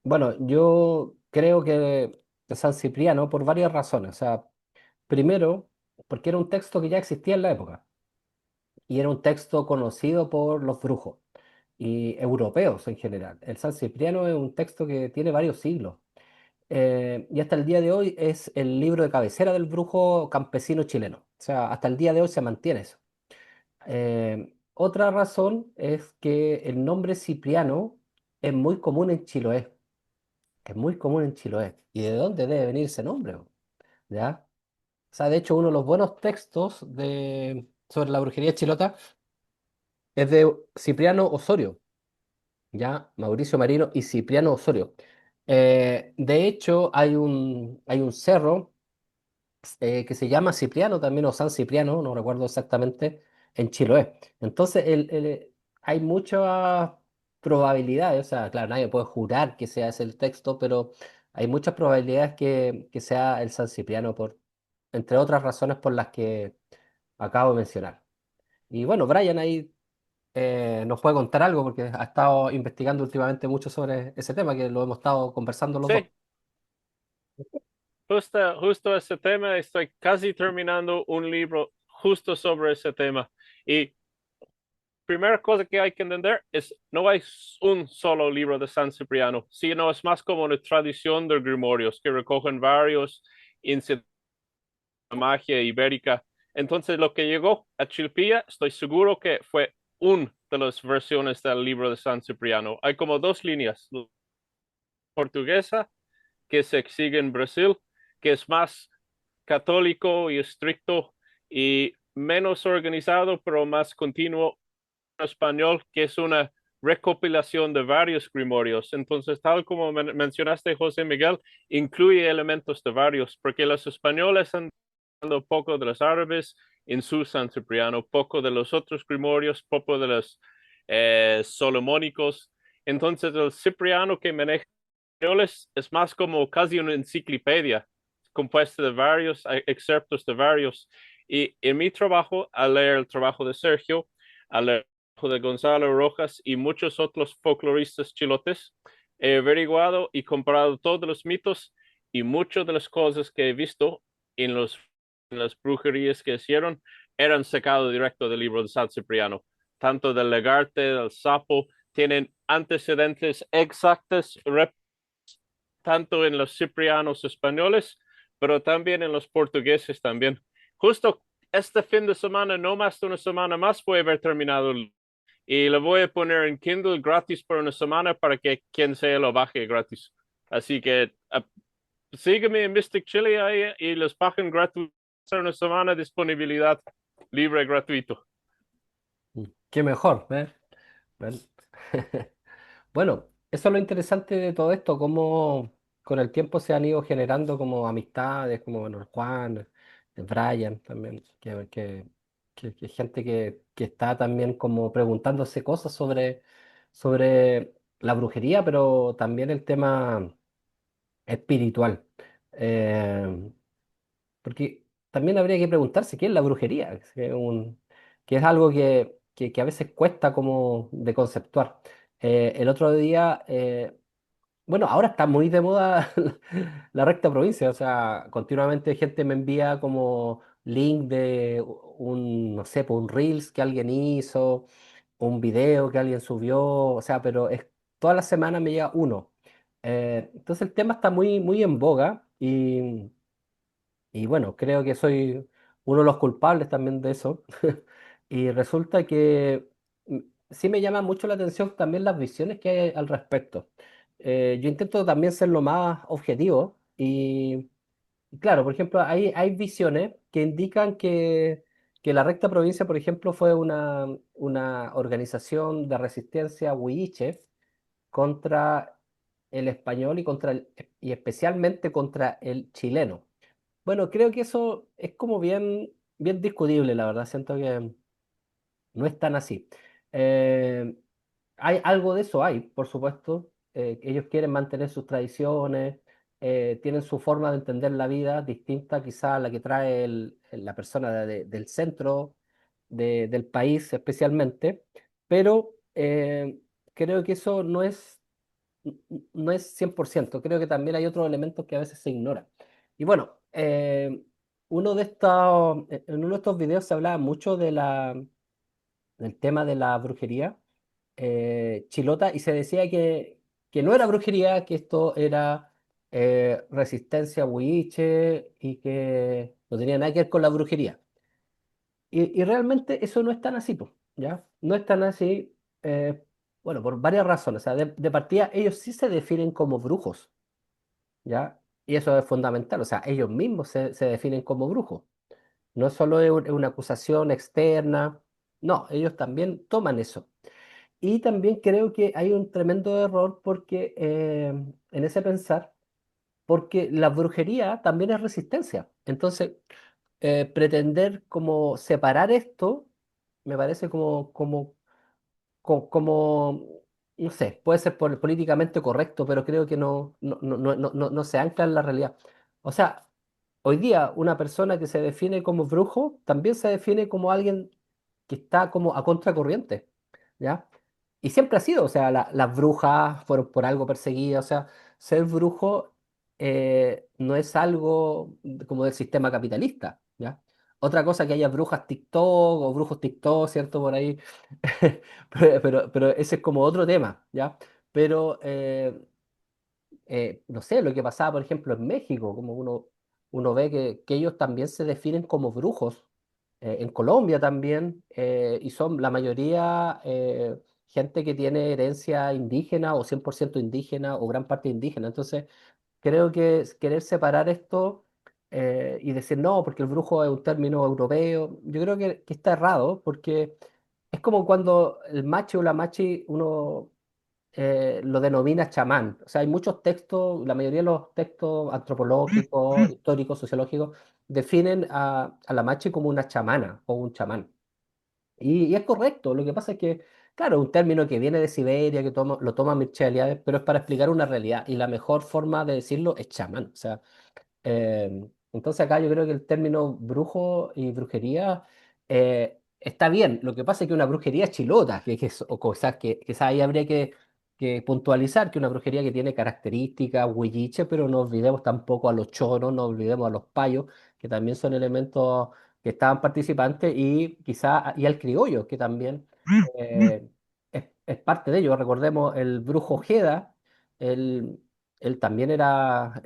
bueno, yo creo que de San Cipriano por varias razones. O sea, primero, porque era un texto que ya existía en la época y era un texto conocido por los brujos y europeos en general. El San Cipriano es un texto que tiene varios siglos y hasta el día de hoy es el libro de cabecera del brujo campesino chileno. O sea, hasta el día de hoy se mantiene eso. Otra razón es que el nombre Cipriano es muy común en Chiloé. Es muy común en Chiloé. ¿Y de dónde debe venir ese nombre? ¿Ya? O sea, de hecho, uno de los buenos textos sobre la brujería chilota es de Cipriano Osorio, ¿ya? Mauricio Marino y Cipriano Osorio. De hecho, hay un cerro que se llama Cipriano también, o San Cipriano, no recuerdo exactamente, en Chiloé. Entonces, hay muchas probabilidades, o sea, claro, nadie puede jurar que sea ese el texto, pero hay muchas probabilidades que sea el San Cipriano, entre otras razones por las que acabo de mencionar. Y bueno, Brian ahí nos puede contar algo, porque ha estado investigando últimamente mucho sobre ese tema, que lo hemos estado conversando los dos. Sí, justo ese tema, estoy casi terminando un libro justo sobre ese tema. Y primera cosa que hay que entender es, no hay un solo libro de San Cipriano, sino es más como una tradición de grimorios que recogen varios incidentes de magia ibérica. Entonces, lo que llegó a Chilpilla, estoy seguro que fue una de las versiones del libro de San Cipriano. Hay como dos líneas, la portuguesa, que se sigue en Brasil, que es más católico y estricto y menos organizado, pero más continuo español, que es una recopilación de varios grimorios. Entonces, tal como mencionaste, José Miguel, incluye elementos de varios, porque los españoles han dado poco de los árabes en su San Cipriano, poco de los otros grimorios, poco de los solomónicos. Entonces, el cipriano que maneja españoles es más como casi una enciclopedia compuesta de varios excerptos de varios. Y en mi trabajo, al leer el trabajo de Sergio, al leer de Gonzalo Rojas y muchos otros folcloristas chilotes, he averiguado y comparado todos los mitos y muchas de las cosas que he visto en las brujerías que hicieron eran sacados directo del libro de San Cipriano, tanto del legarte, del sapo, tienen antecedentes exactos, tanto en los ciprianos españoles, pero también en los portugueses también. Justo este fin de semana, no más de una semana más, voy a haber terminado y lo voy a poner en Kindle gratis por una semana para que quien sea lo baje gratis. Así que sígueme en Mystic Chile ahí y los bajen gratis una semana, disponibilidad libre gratuito. Qué mejor, ¿eh? Bueno, bueno, eso es lo interesante de todo esto, cómo con el tiempo se han ido generando como amistades, como bueno, Juan, Brian también, que gente que está también como preguntándose cosas sobre la brujería, pero también el tema espiritual. Eh, Porque también habría que preguntarse qué es la brujería, que es algo que a veces cuesta como de conceptuar. El otro día, bueno, ahora está muy de moda la recta provincia, o sea, continuamente gente me envía como link de no sé, pues, un Reels que alguien hizo, un video que alguien subió, o sea, pero toda la semana me llega uno. Entonces el tema está muy, muy en boga y bueno, creo que soy uno de los culpables también de eso. Y resulta que sí me llama mucho la atención también las visiones que hay al respecto. Yo intento también ser lo más objetivo y claro, por ejemplo, hay visiones que indican que la Recta Provincia, por ejemplo, fue una organización de resistencia huilliche contra el español y especialmente contra el chileno. Bueno, creo que eso es como bien, bien discutible, la verdad. Siento que no es tan así. Eh, hay algo de eso, hay, por supuesto. Ellos quieren mantener sus tradiciones, tienen su forma de entender la vida distinta quizá a la que trae la persona del centro del país especialmente, pero creo que eso no es 100%. Creo que también hay otros elementos que a veces se ignoran. Y bueno, en uno de estos videos se hablaba mucho del tema de la brujería chilota y se decía que no era brujería, que esto era resistencia huiche y que no tenía nada que ver con la brujería. Y realmente eso no es tan así, po, ¿ya? No es tan así, bueno, por varias razones. O sea, de partida ellos sí se definen como brujos, ¿ya? Y eso es fundamental, o sea, ellos mismos se definen como brujos. No solo es una acusación externa, no, ellos también toman eso. Y también creo que hay un tremendo error porque en ese pensar, porque la brujería también es resistencia. Entonces, pretender como separar esto, me parece como, no sé, puede ser políticamente correcto, pero creo que no se ancla en la realidad. O sea, hoy día una persona que se define como brujo también se define como alguien que está como a contracorriente, ¿ya? Y siempre ha sido, o sea, las brujas fueron por algo perseguidas, o sea, ser brujo no es algo como del sistema capitalista, ¿ya? Otra cosa que haya brujas TikTok o brujos TikTok, ¿cierto? Por ahí, pero ese es como otro tema, ¿ya? Pero no sé, lo que pasaba, por ejemplo, en México, como uno ve que ellos también se definen como brujos, en Colombia también, y son la mayoría gente que tiene herencia indígena o 100% indígena o gran parte indígena. Entonces, creo que querer separar esto y decir no, porque el brujo es un término europeo, yo creo que está errado, porque es como cuando el machi o la machi uno lo denomina chamán. O sea, hay muchos textos, la mayoría de los textos antropológicos, históricos, sociológicos, definen a la machi como una chamana o un chamán. Y es correcto, lo que pasa es que, claro, es un término que viene de Siberia, lo toma Mircea Eliade, pero es para explicar una realidad, y la mejor forma de decirlo es chamán. O sea, entonces acá yo creo que el término brujo y brujería está bien. Lo que pasa es que una brujería es chilota, o cosas que quizás ahí habría que puntualizar, que una brujería que tiene características huilliche, pero no olvidemos tampoco a los choros, no olvidemos a los payos, que también son elementos que estaban participantes, y quizás y al criollo, que también es parte de ello. Recordemos el brujo Ojeda, él también era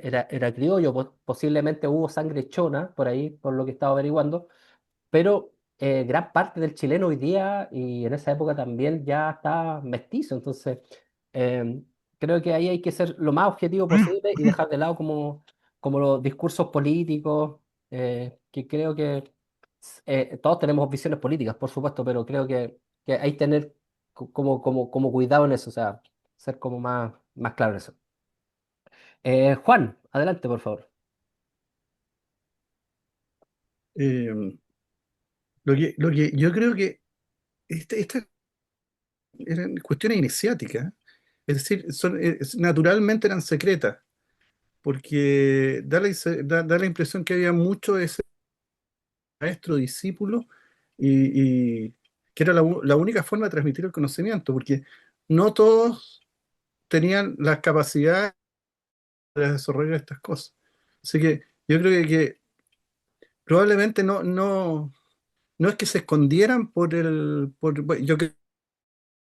criollo, posiblemente hubo sangre chona por ahí, por lo que estaba averiguando, pero gran parte del chileno hoy día y en esa época también ya está mestizo. Entonces, eh, creo que ahí hay que ser lo más objetivo posible y dejar de lado como los discursos políticos, que creo que todos tenemos visiones políticas, por supuesto, pero creo que hay que tener como cuidado en eso, o sea, ser como más claro en eso. Juan, adelante, por favor. Eh, lo que yo creo que estas eran cuestiones iniciáticas, es decir, naturalmente eran secretas, porque da la impresión que había mucho de ese maestro discípulo y que era la única forma de transmitir el conocimiento, porque no todos tenían las capacidades de desarrollar estas cosas. Así que yo creo que probablemente no es que se escondieran bueno, yo creo que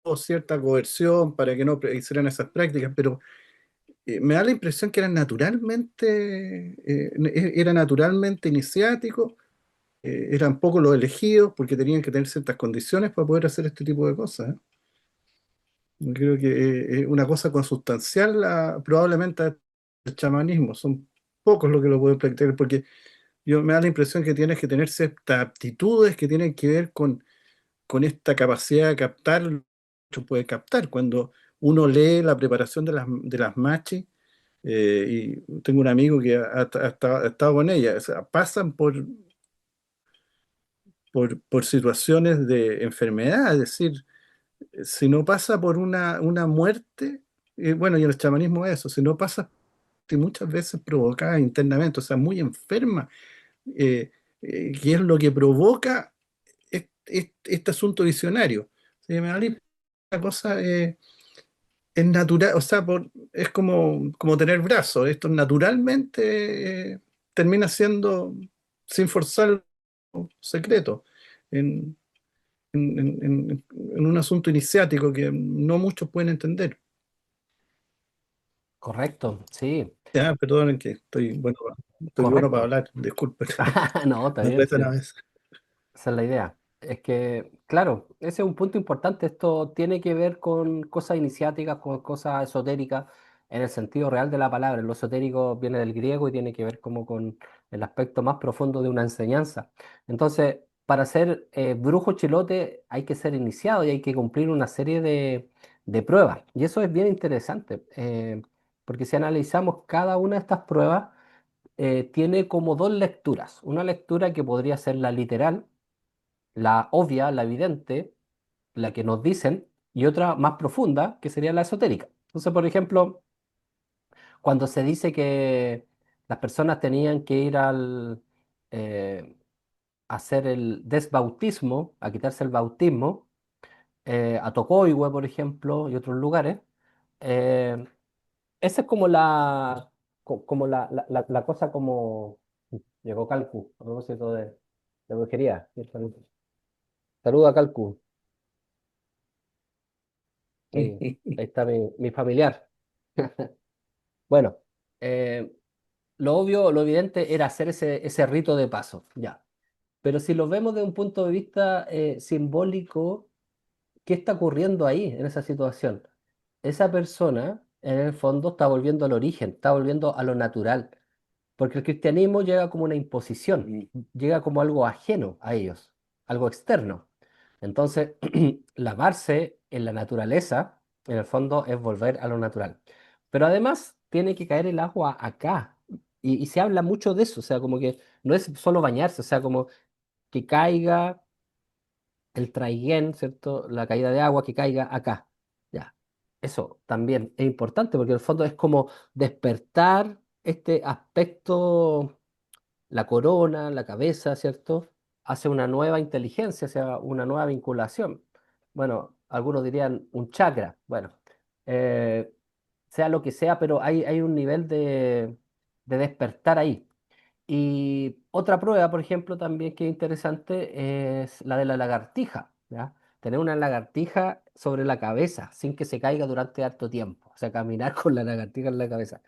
hubo cierta coerción para que no hicieran esas prácticas, pero me da la impresión que era naturalmente iniciático, eran pocos los elegidos porque tenían que tener ciertas condiciones para poder hacer este tipo de cosas. Yo creo que es una cosa consustancial probablemente al chamanismo. Son pocos los que lo pueden practicar porque me da la impresión que tienes que tener ciertas aptitudes que tienen que ver con esta capacidad de captar, lo que puede captar. Cuando uno lee la preparación de las machis, y tengo un amigo que ha estado con ella, o sea, pasan por situaciones de enfermedad, es decir, si no pasa por una muerte, bueno, y en el chamanismo es eso, si no pasa, y muchas veces provocada internamente, o sea, muy enferma, eh, que es lo que provoca este asunto visionario. Sí, me da la cosa es natural, o sea, es como tener brazos, esto naturalmente termina siendo, sin forzar, secreto, en, en un asunto iniciático que no muchos pueden entender. Correcto, sí, Ya, perdonen que estoy bueno para correcto. hablar, disculpen, No, está me bien, cuesta sí, una vez. esa es la idea. Es que, claro, ese es un punto importante. Esto tiene que ver con cosas iniciáticas, con cosas esotéricas, en el sentido real de la palabra. Lo esotérico viene del griego y tiene que ver como con el aspecto más profundo de una enseñanza. Entonces, para ser brujo chilote hay que ser iniciado y hay que cumplir una serie de pruebas. Y eso es bien interesante, porque si analizamos cada una de estas pruebas, tiene como dos lecturas. Una lectura que podría ser la literal, la obvia, la evidente, la que nos dicen, y otra más profunda, que sería la esotérica. Entonces, por ejemplo, cuando se dice que las personas tenían que ir eh, a hacer el desbautismo, a quitarse el bautismo, a Tocoigüe, por ejemplo, y otros lugares, eh, esa es como como la cosa como... Llegó Calcu, a propósito de brujería. Saluda, Calcu. Sí, ahí está mi familiar. Bueno, eh, lo obvio, lo evidente era hacer ese rito de paso, ya. Pero si lo vemos de un punto de vista simbólico, ¿qué está ocurriendo ahí, en esa situación? Esa persona, en el fondo, está volviendo al origen, está volviendo a lo natural. Porque el cristianismo llega como una imposición, llega como algo ajeno a ellos, algo externo. Entonces, lavarse en la naturaleza, en el fondo, es volver a lo natural. Pero además, tiene que caer el agua acá. Y se habla mucho de eso, o sea, como que no es solo bañarse, o sea, como que caiga el traiguén, ¿cierto? La caída de agua, que caiga acá. Ya. Eso también es importante porque en el fondo es como despertar este aspecto, la corona, la cabeza, ¿cierto? Hace una nueva inteligencia, o sea, una nueva vinculación. Bueno, algunos dirían un chakra. Bueno, eh, sea lo que sea, pero hay un nivel de despertar ahí. Y otra prueba, por ejemplo, también que es interesante es la de la lagartija, ¿ya? Tener una lagartija sobre la cabeza sin que se caiga durante harto tiempo. O sea, caminar con la lagartija en la cabeza.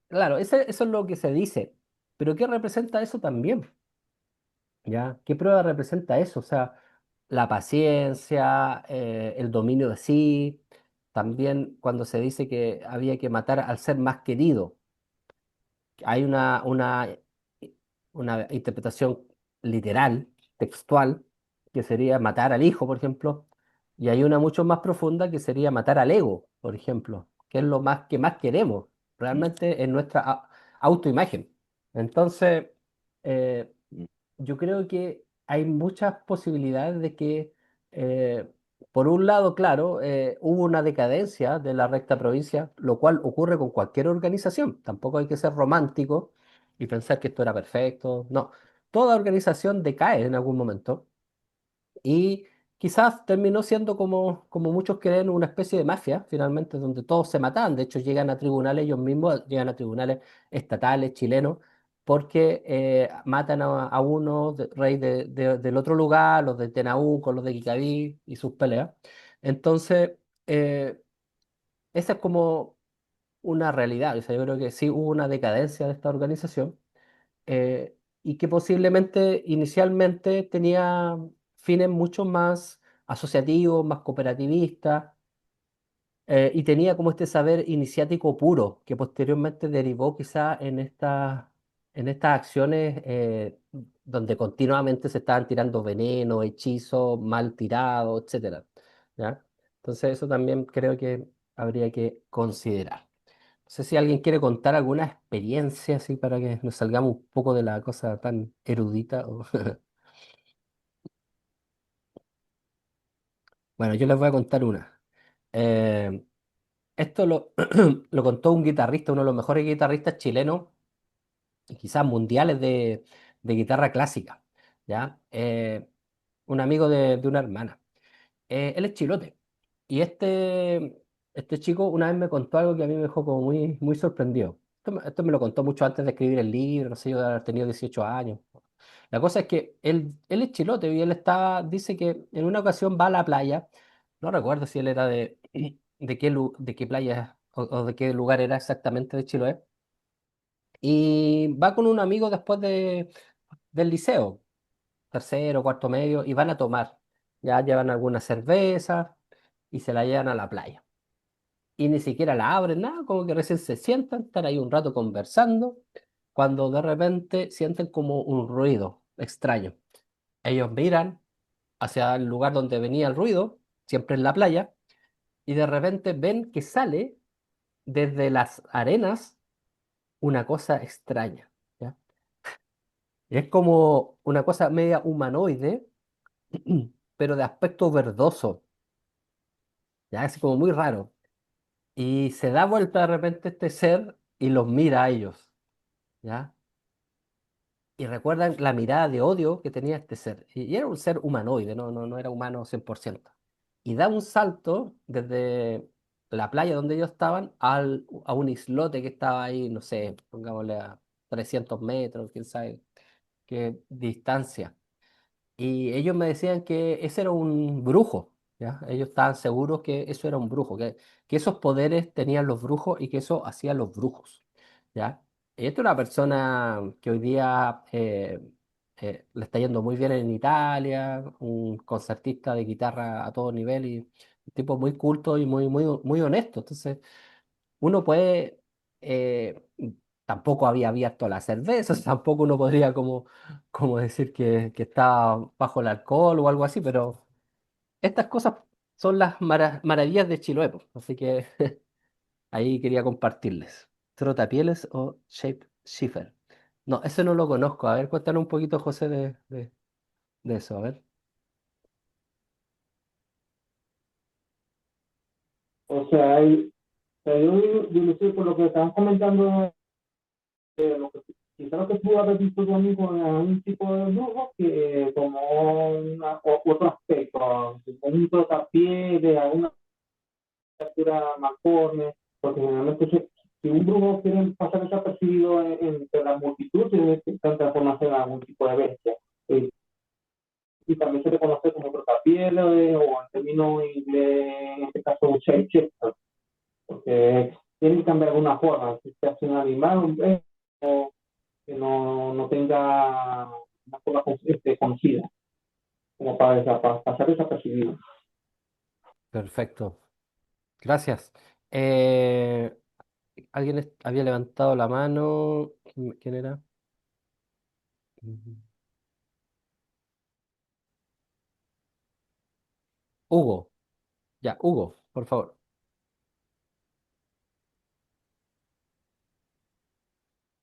Claro, eso es lo que se dice. Pero ¿qué representa eso también? ¿Ya? ¿Qué prueba representa eso? O sea, la paciencia, el dominio de sí. También cuando se dice que había que matar al ser más querido, hay una interpretación literal, textual, que sería matar al hijo, por ejemplo, y hay una mucho más profunda que sería matar al ego, por ejemplo, que es lo más que más queremos realmente en nuestra autoimagen. Entonces, eh, yo creo que hay muchas posibilidades de que, eh, por un lado, claro, hubo una decadencia de la recta provincia, lo cual ocurre con cualquier organización. Tampoco hay que ser romántico y pensar que esto era perfecto. No, toda organización decae en algún momento y quizás terminó siendo como muchos creen una especie de mafia, finalmente, donde todos se matan. De hecho, llegan a tribunales, ellos mismos llegan a tribunales estatales chilenos, porque matan a uno, rey del otro lugar, los de Tenaú con los de Kikaví y sus peleas. Entonces, eh, esa es como una realidad. O sea, yo creo que sí hubo una decadencia de esta organización, y que posiblemente inicialmente tenía fines mucho más asociativos, más cooperativistas, y tenía como este saber iniciático puro, que posteriormente derivó quizá en estas acciones donde continuamente se estaban tirando veneno, hechizos, mal tirados, etcétera, ¿ya? Entonces eso también creo que habría que considerar. No sé si alguien quiere contar alguna experiencia así para que nos salgamos un poco de la cosa tan erudita. Bueno, yo les voy a contar una. Eh, Esto lo contó un guitarrista, uno de los mejores guitarristas chilenos, y quizás mundiales de guitarra clásica, ¿ya? Un amigo de una hermana. Él es chilote. Y este chico una vez me contó algo que a mí me dejó como muy, muy sorprendido. Esto me lo contó mucho antes de escribir el libro, no sé, yo de haber tenido 18 años. La cosa es que él es chilote y dice que en una ocasión va a la playa, no recuerdo si él era de qué playa o de qué lugar era exactamente de Chiloé, y va con un amigo después del liceo, tercero, cuarto medio, y van a tomar. Ya llevan alguna cerveza y se la llevan a la playa. y ni siquiera la abren, nada, como que recién se sientan, están ahí un rato conversando, cuando de repente sienten como un ruido extraño. Ellos miran hacia el lugar donde venía el ruido, siempre en la playa, y de repente ven que sale desde las arenas una cosa extraña, ¿ya? Y es como una cosa media humanoide, pero de aspecto verdoso, ¿ya? Así como muy raro. Y se da vuelta de repente este ser y los mira a ellos, ¿ya? Y recuerdan la mirada de odio que tenía este ser. Y era un ser humanoide, no era humano 100%. Y da un salto desde la playa donde ellos estaban a un islote que estaba ahí, no sé, pongámosle a 300 metros, quién sabe qué distancia. Y ellos me decían que ese era un brujo, ¿ya? Ellos estaban seguros que eso era un brujo, que esos poderes tenían los brujos y que eso hacían los brujos, ¿ya? Y esta es una persona que hoy día le está yendo muy bien en Italia, un concertista de guitarra a todo nivel y un tipo muy culto y muy honesto. Entonces, uno puede, eh, tampoco había abierto la cerveza, tampoco uno podría como decir que estaba bajo el alcohol o algo así, pero estas cosas son las maravillas de Chiloé, po. Así que ahí quería compartirles. Trotapieles o Shape Shifter. No, ese no lo conozco. A ver, cuéntanos un poquito, José, de eso. A ver. O sea, yo no sé por lo que estaban comentando, lo que, quizás lo que pudo haber visto tu amigo era un tipo de brujo que tomó otro aspecto, un trotapié de alguna criatura malforme, porque generalmente si un brujo quiere pasar desapercibido entre la multitud, tiene que transformarse en algún tipo de bestia. Eh, y también se le conoce como trotapieles o en términos inglés, en este caso un shapeshifter, porque tiene que cambiar de alguna forma, si se hace un animal, un pez, que no tenga una forma conocida, como para pasar desapercibido. Perfecto. Gracias. ¿Alguien había levantado la mano? ¿Quién era? Ujú. Hugo. Ya, Hugo, por favor.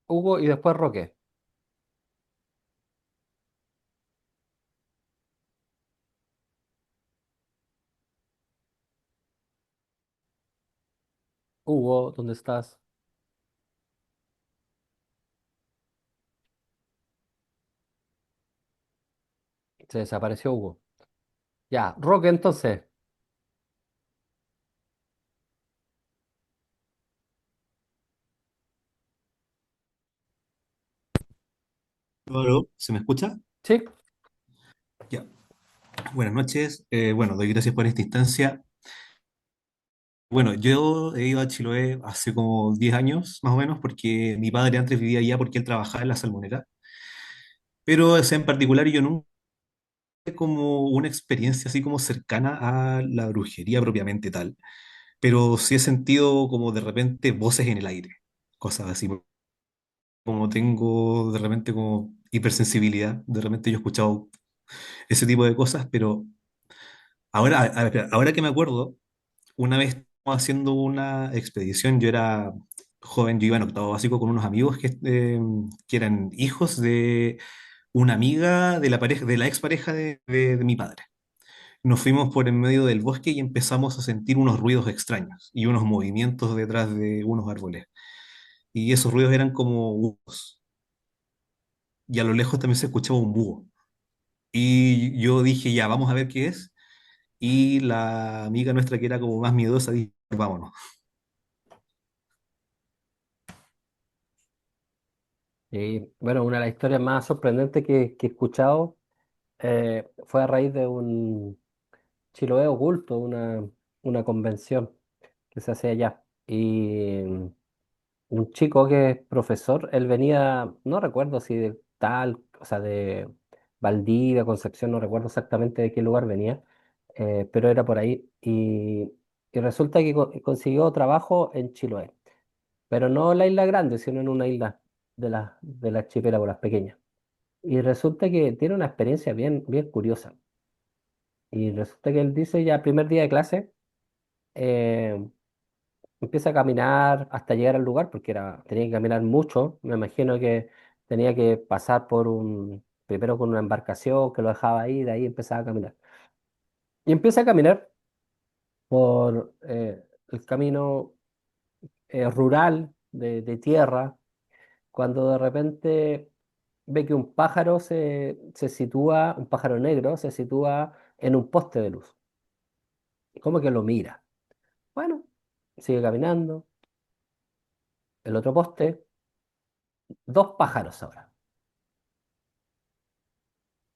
Hugo y después Roque. Hugo, ¿dónde estás? Se desapareció Hugo. Ya, Roque entonces. Aló, ¿se me escucha? Sí, Ya. Buenas noches. Bueno, doy gracias por esta instancia. Bueno, yo he ido a Chiloé hace como 10 años, más o menos, porque mi padre antes vivía allá porque él trabajaba en la salmonera. Pero, o sea, en particular, yo nunca tuve como una experiencia así como cercana a la brujería propiamente tal. Pero sí he sentido como de repente voces en el aire, cosas así. Como tengo de repente como hipersensibilidad, de repente yo he escuchado ese tipo de cosas, pero ahora que me acuerdo, una vez estábamos haciendo una expedición, yo era joven, yo iba en octavo básico con unos amigos que eran hijos de una amiga de la pareja, de la expareja de mi padre. Nos fuimos por en medio del bosque y empezamos a sentir unos ruidos extraños y unos movimientos detrás de unos árboles. Y esos ruidos eran como búhos. Y a lo lejos también se escuchaba un búho. Y yo dije, ya, vamos a ver qué es. Y la amiga nuestra que era como más miedosa dijo, vámonos. y bueno, una de las historias más sorprendentes que he escuchado fue a raíz de un Chiloé oculto, una convención que se hace allá. Y un chico que es profesor, él venía, no recuerdo si de tal, o sea, de Valdivia, Concepción, no recuerdo exactamente de qué lugar venía, pero era por ahí. y resulta que consiguió trabajo en Chiloé, pero no en la isla grande, sino en una isla de las archipiélagos, las pequeñas. Y resulta que tiene una experiencia bien, bien curiosa. Y resulta que él dice ya primer día de clase, eh, empieza a caminar hasta llegar al lugar, porque tenía que caminar mucho. Me imagino que tenía que pasar primero con una embarcación que lo dejaba ahí, de ahí empezaba a caminar. Y empieza a caminar por el camino rural de tierra, cuando de repente ve que un pájaro se sitúa, un pájaro negro se sitúa en un poste de luz. Como que lo mira. Bueno, sigue caminando. El otro poste, dos pájaros ahora.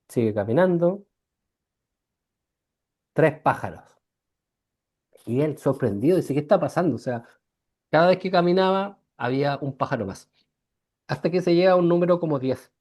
Sigue caminando, tres pájaros. Y él sorprendido dice, ¿qué está pasando? O sea, cada vez que caminaba había un pájaro más. Hasta que se llega a un número como 10.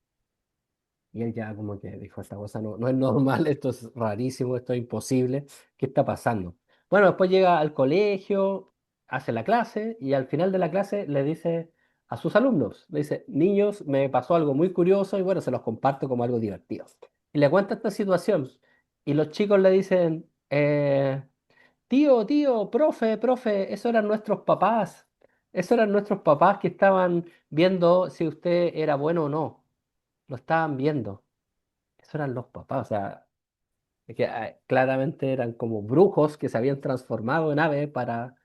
Y él ya como que dijo, esta cosa no es normal, esto es rarísimo, esto es imposible, ¿qué está pasando? Bueno, después llega al colegio, hace la clase y al final de la clase le dice a sus alumnos, le dice, niños, me pasó algo muy curioso y bueno, se los comparto como algo divertido. Y le cuenta esta situación y los chicos le dicen, tío, profe, esos eran nuestros papás, esos eran nuestros papás que estaban viendo si usted era bueno o no, lo estaban viendo. Esos eran los papás, o sea, es que claramente eran como brujos que se habían transformado en aves para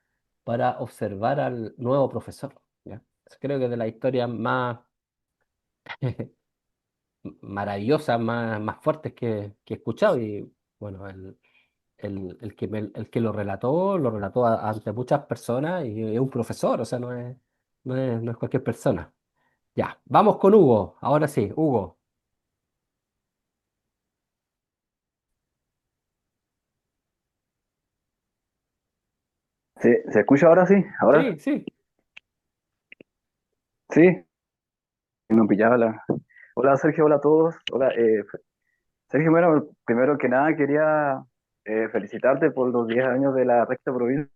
observar al nuevo profesor. ¿Ya? Creo que es de las historias más maravillosas, más fuertes que he escuchado. Y bueno, el que lo relató ante muchas personas y es un profesor, o sea, no es cualquier persona. Ya, vamos con Hugo. Ahora sí, Hugo. ¿Se escucha ahora sí? ¿Ahora? Sí, sí. Sí, no pillaba la... Hola Sergio, hola a todos. Hola, Sergio, bueno, primero que nada quería felicitarte por los 10 años de la Recta Provincia.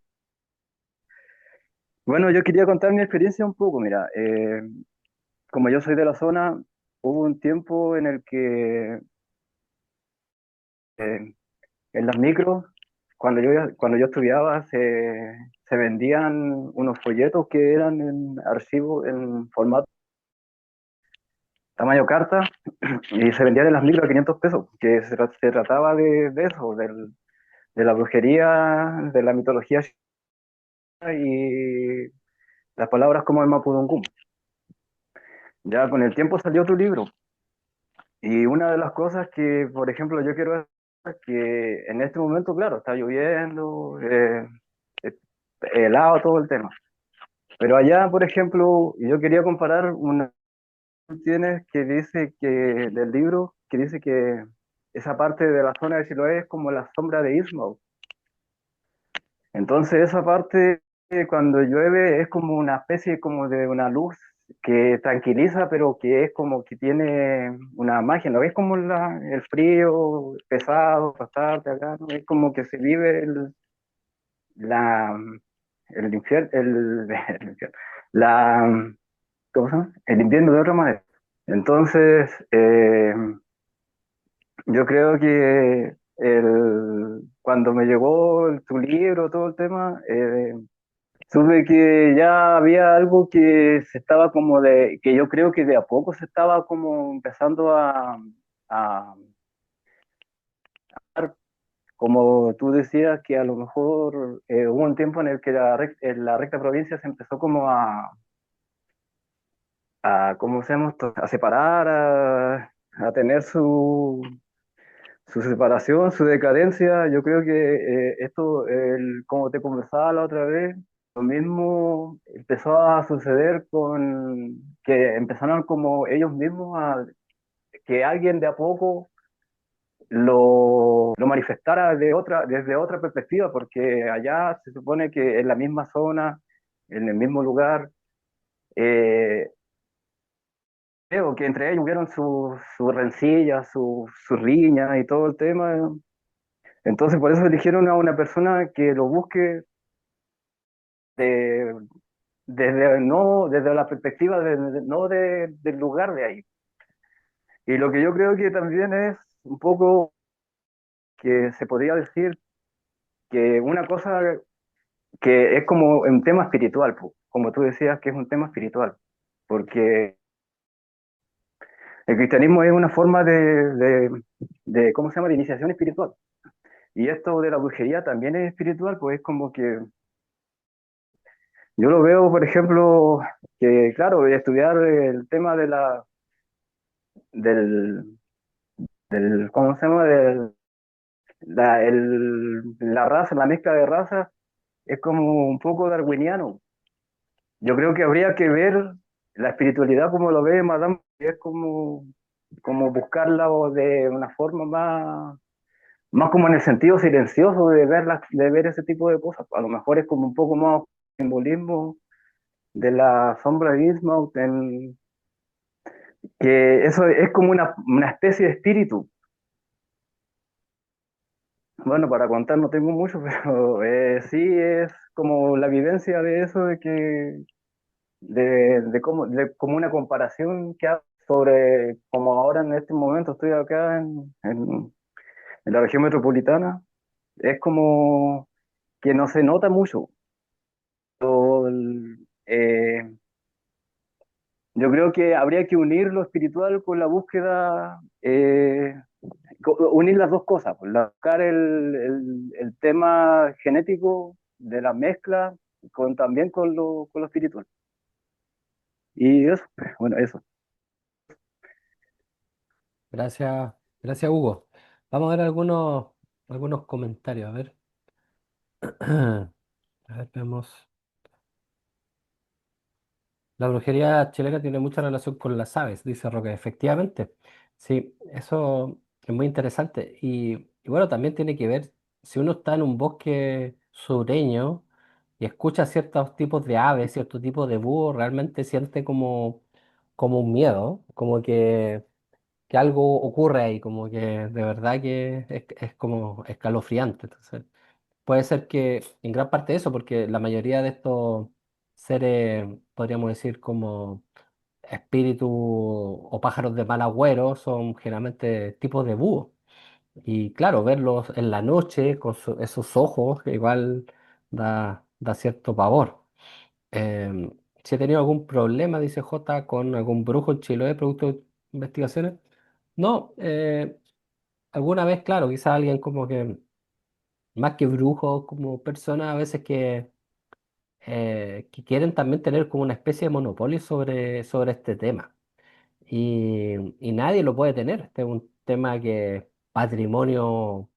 Bueno, yo quería contar mi experiencia un poco, mira, como yo soy de la zona, hubo un tiempo en el que eh, en las micros, cuando yo estudiaba, se vendían unos folletos que eran en archivo, en formato tamaño carta, y se vendían en las micro a 500 pesos, que se trataba de eso, de la brujería, de la mitología china y las palabras como el Mapudungun. Ya con el tiempo salió tu libro, y una de las cosas que, por ejemplo, yo quiero es que en este momento, claro, está lloviendo, eh, helado todo el tema, pero allá, por ejemplo, yo quería comparar una que tienes que dice que del libro, que dice que esa parte de la zona de Chiloé es como la sombra de Ismael. Entonces esa parte cuando llueve es como una especie como de una luz que tranquiliza, pero que es como que tiene una magia, ¿no? Es como el frío pesado, bastante acá, ¿no? Es como que se vive la, el infierno, el infierno, la, ¿cómo se llama? El invierno de otra manera. Entonces, yo creo que cuando me llegó tu libro, todo el tema, supe que ya había algo que se estaba que yo creo que de a poco se estaba como empezando a como tú decías, que a lo mejor hubo un tiempo en el que la recta provincia se empezó como ¿cómo se llama esto? A separar, a tener su separación, su decadencia. Yo creo que esto, como te conversaba la otra vez, lo mismo empezó a suceder con que empezaron como ellos mismos que alguien de a poco lo manifestara desde otra perspectiva, porque allá se supone que en la misma zona, en el mismo lugar, eh, creo que entre ellos hubieron sus rencillas, sus riñas y todo el tema. Entonces, por eso eligieron a una persona que lo busque de- desde, no, desde la perspectiva no del lugar de ahí. Y lo que yo creo que también es un poco que se podría decir que una cosa que es como un tema espiritual, po, como tú decías que es un tema espiritual, porque el cristianismo es una forma ¿cómo se llama?, de iniciación espiritual. Y esto de la brujería también es espiritual, pues es como que yo lo veo, por ejemplo, que claro, estudiar el tema del, ¿cómo se llama?, la raza, la mezcla de razas, es como un poco darwiniano. Yo creo que habría que ver la espiritualidad como lo ve Madame, que es como buscarla o de una forma más como en el sentido silencioso de ver ese tipo de cosas. A lo mejor es como un poco más simbolismo de la sombra de Innsmouth, que eso es como una especie de espíritu. Bueno, para contar no tengo mucho, pero sí es como la vivencia de eso, de como una comparación que hago sobre, como ahora en este momento estoy acá en la región metropolitana, es como que no se nota mucho. Eh, yo creo que habría que unir lo espiritual con la búsqueda, unir las dos cosas, pues, buscar el tema genético de la mezcla también con lo espiritual. Y eso, bueno, eso. Gracias, gracias Hugo. Vamos a ver algunos comentarios. A ver. A ver, veamos. La brujería chilena tiene mucha relación con las aves, dice Roque. Efectivamente, sí, eso es muy interesante. Y bueno, también tiene que ver, si uno está en un bosque sureño y escucha ciertos tipos de aves, ciertos tipos de búhos, realmente siente como un miedo, como que algo ocurre ahí, como que de verdad que es como escalofriante. Entonces, puede ser que en gran parte eso, porque la mayoría de estos seres, podríamos decir, como espíritus o pájaros de mal agüero, son generalmente tipos de búhos. Y claro, verlos en la noche con esos ojos, que igual da cierto pavor. Em, si he tenido algún problema, dice J, con algún brujo en Chiloé, producto de investigaciones. No, alguna vez, claro, quizás alguien como que, más que brujo, como personas a veces que quieren también tener como una especie de monopolio sobre este tema. Y nadie lo puede tener. Este es un tema que es patrimonio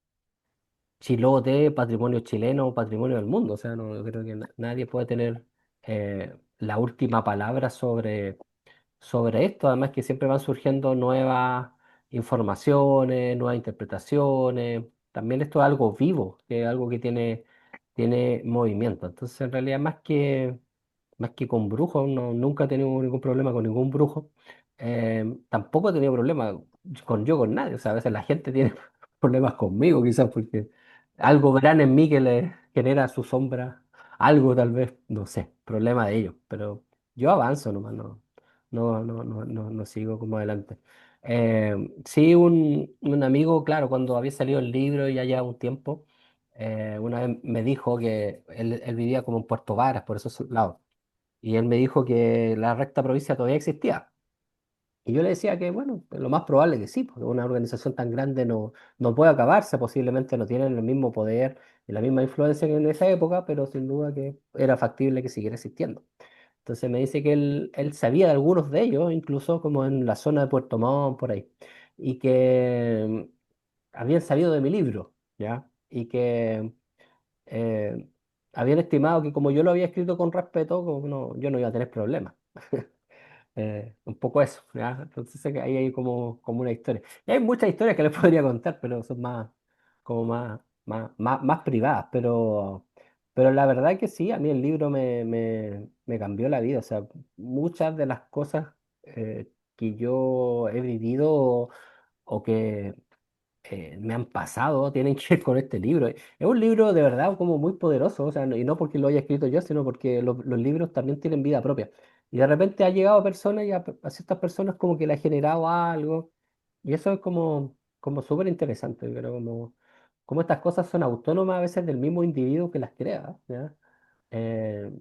chilote, patrimonio chileno, patrimonio del mundo. O sea, no yo creo que nadie puede tener la última palabra sobre esto, además que siempre van surgiendo nuevas informaciones, nuevas interpretaciones. También esto es algo vivo, que es algo que tiene movimiento. Entonces, en realidad, más que con brujos, no, nunca he tenido ningún problema con ningún brujo. Tampoco he tenido problema con nadie. O sea, a veces la gente tiene problemas conmigo, quizás porque algo verán en mí que les genera su sombra, algo tal vez, no sé, problema de ellos. Pero yo avanzo nomás, no sigo como adelante. Sí, un amigo, claro, cuando había salido el libro ya lleva un tiempo, una vez me dijo que él vivía como en Puerto Varas, por esos lados, y él me dijo que la recta provincia todavía existía. Y yo le decía que, bueno, lo más probable es que sí, porque una organización tan grande no puede acabarse, posiblemente no tienen el mismo poder y la misma influencia que en esa época, pero sin duda que era factible que siguiera existiendo. Entonces me dice que él sabía de algunos de ellos, incluso como en la zona de Puerto Montt, por ahí, y que habían sabido de mi libro, ¿ya? Y que eh, habían estimado que como yo lo había escrito con respeto, como yo no iba a tener problemas. Un poco eso, ¿ya? Entonces sé que ahí hay como una historia. Y hay muchas historias que les podría contar, pero son como más privadas. Pero la verdad que sí, a mí el libro me cambió la vida. O sea, muchas de las cosas que yo he vivido o que me han pasado tienen que ver con este libro. Es un libro de verdad como muy poderoso, o sea, y no porque lo haya escrito yo, sino porque los libros también tienen vida propia. Y de repente ha llegado a personas y a ciertas personas como que le ha generado algo. Y eso es como súper interesante, pero como estas cosas son autónomas a veces del mismo individuo que las crea, ¿ya? Eh,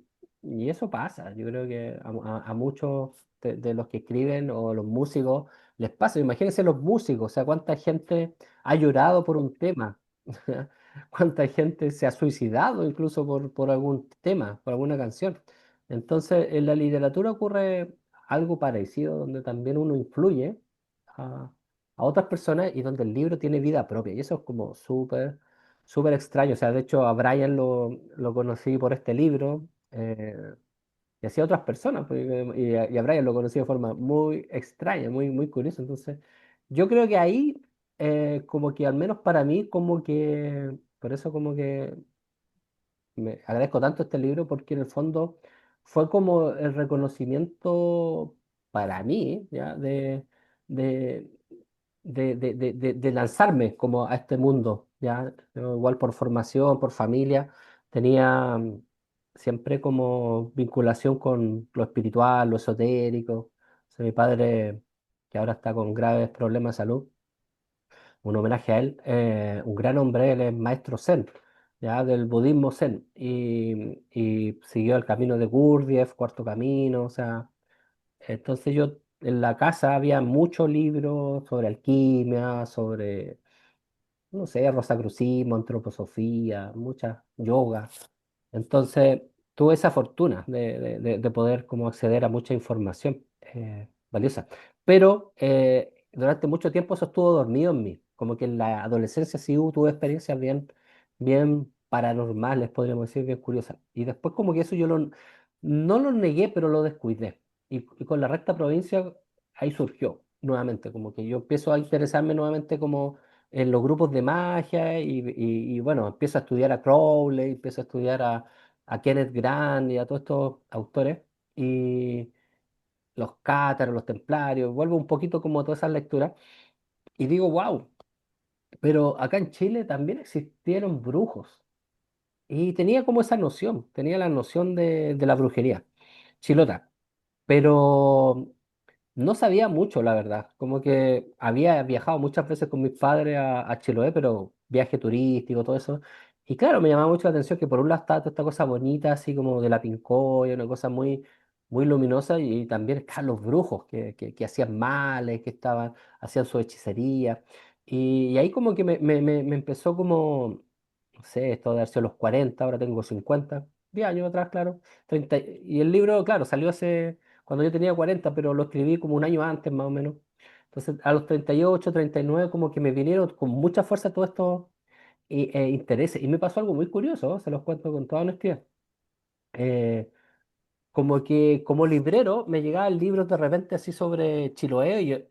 y eso pasa, yo creo que a muchos de los que escriben o los músicos les pasa. Imagínense los músicos, o sea, cuánta gente ha llorado por un tema, cuánta gente se ha suicidado incluso por algún tema, por alguna canción. Entonces, en la literatura ocurre algo parecido, donde también uno influye a, a otras personas y donde el libro tiene vida propia. Y eso es como súper extraño. O sea, de hecho, a Brian lo conocí por este libro. Y así a otras personas, pues, y a Brian lo conocí de forma muy extraña, muy curiosa. Entonces, yo creo que ahí, como que al menos para mí, como que, por eso como que me agradezco tanto este libro, porque en el fondo fue como el reconocimiento para mí, ¿ya? De, de lanzarme como a este mundo, ¿ya? Yo igual por formación, por familia, tenía siempre como vinculación con lo espiritual, lo esotérico. O sea, mi padre, que ahora está con graves problemas de salud, un homenaje a él, un gran hombre, él es maestro Zen, ¿ya? Del budismo Zen, y siguió el camino de Gurdjieff, Cuarto Camino, o sea, entonces yo en la casa había muchos libros sobre alquimia, sobre, no sé, rosacrucismo, antroposofía, mucha yoga. Entonces tuve esa fortuna de poder como acceder a mucha información valiosa. Pero durante mucho tiempo eso estuvo dormido en mí. Como que en la adolescencia sí tuve experiencias bien paranormales, podríamos decir, bien curiosas. Y después como que eso no lo negué, pero lo descuidé. Y con la recta provincia ahí surgió nuevamente, como que yo empiezo a interesarme nuevamente como en los grupos de magia y bueno, empiezo a estudiar a Crowley, empiezo a estudiar a Kenneth Grant y a todos estos autores y los cátaros, los templarios, vuelvo un poquito como a todas esas lecturas y digo, wow, pero acá en Chile también existieron brujos y tenía como esa noción, tenía la noción de la brujería chilota, pero no sabía mucho, la verdad. Como que había viajado muchas veces con mis padres a Chiloé, pero viaje turístico, todo eso. Y claro, me llamaba mucho la atención que por un lado estaba toda esta cosa bonita, así como de la Pincoya, una cosa muy luminosa, y también estaban los brujos que hacían males, hacían su hechicería. Y ahí como que me empezó como, no sé, esto de haber sido los 40, ahora tengo 50, 10 años atrás, claro. 30, y el libro, claro, salió hace cuando yo tenía 40, pero lo escribí como un año antes más o menos. Entonces, a los 38, 39, como que me vinieron con mucha fuerza todos estos intereses. Y me pasó algo muy curioso, se los cuento con toda honestidad. Eh, como que como librero me llegaban libros de repente así sobre Chiloé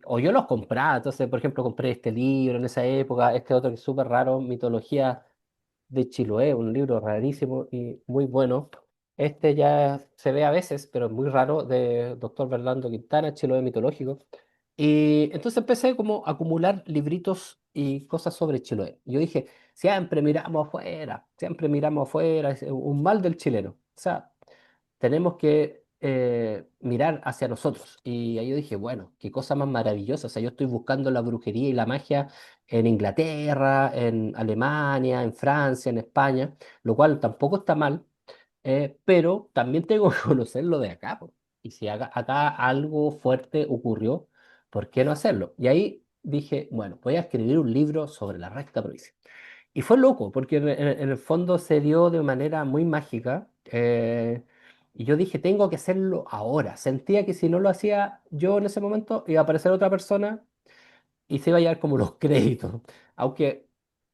o yo los compraba. Entonces, por ejemplo, compré este libro en esa época, este otro que es súper raro, Mitología de Chiloé, un libro rarísimo y muy bueno. Este ya se ve a veces, pero es muy raro, de doctor Fernando Quintana, Chiloé mitológico. Y entonces empecé como a acumular libritos y cosas sobre Chiloé. Yo dije, siempre miramos afuera, es un mal del chileno. O sea, tenemos que mirar hacia nosotros. Y ahí yo dije, bueno, qué cosa más maravillosa. O sea, yo estoy buscando la brujería y la magia en Inglaterra, en Alemania, en Francia, en España, lo cual tampoco está mal, pero también tengo que conocer lo de acá, po. Y si acá algo fuerte ocurrió, ¿por qué no hacerlo? Y ahí dije, bueno, voy a escribir un libro sobre la recta provincia. Y fue loco, porque en el fondo se dio de manera muy mágica. Y yo dije, tengo que hacerlo ahora. Sentía que si no lo hacía yo en ese momento, iba a aparecer otra persona y se iba a llevar como los créditos. Aunque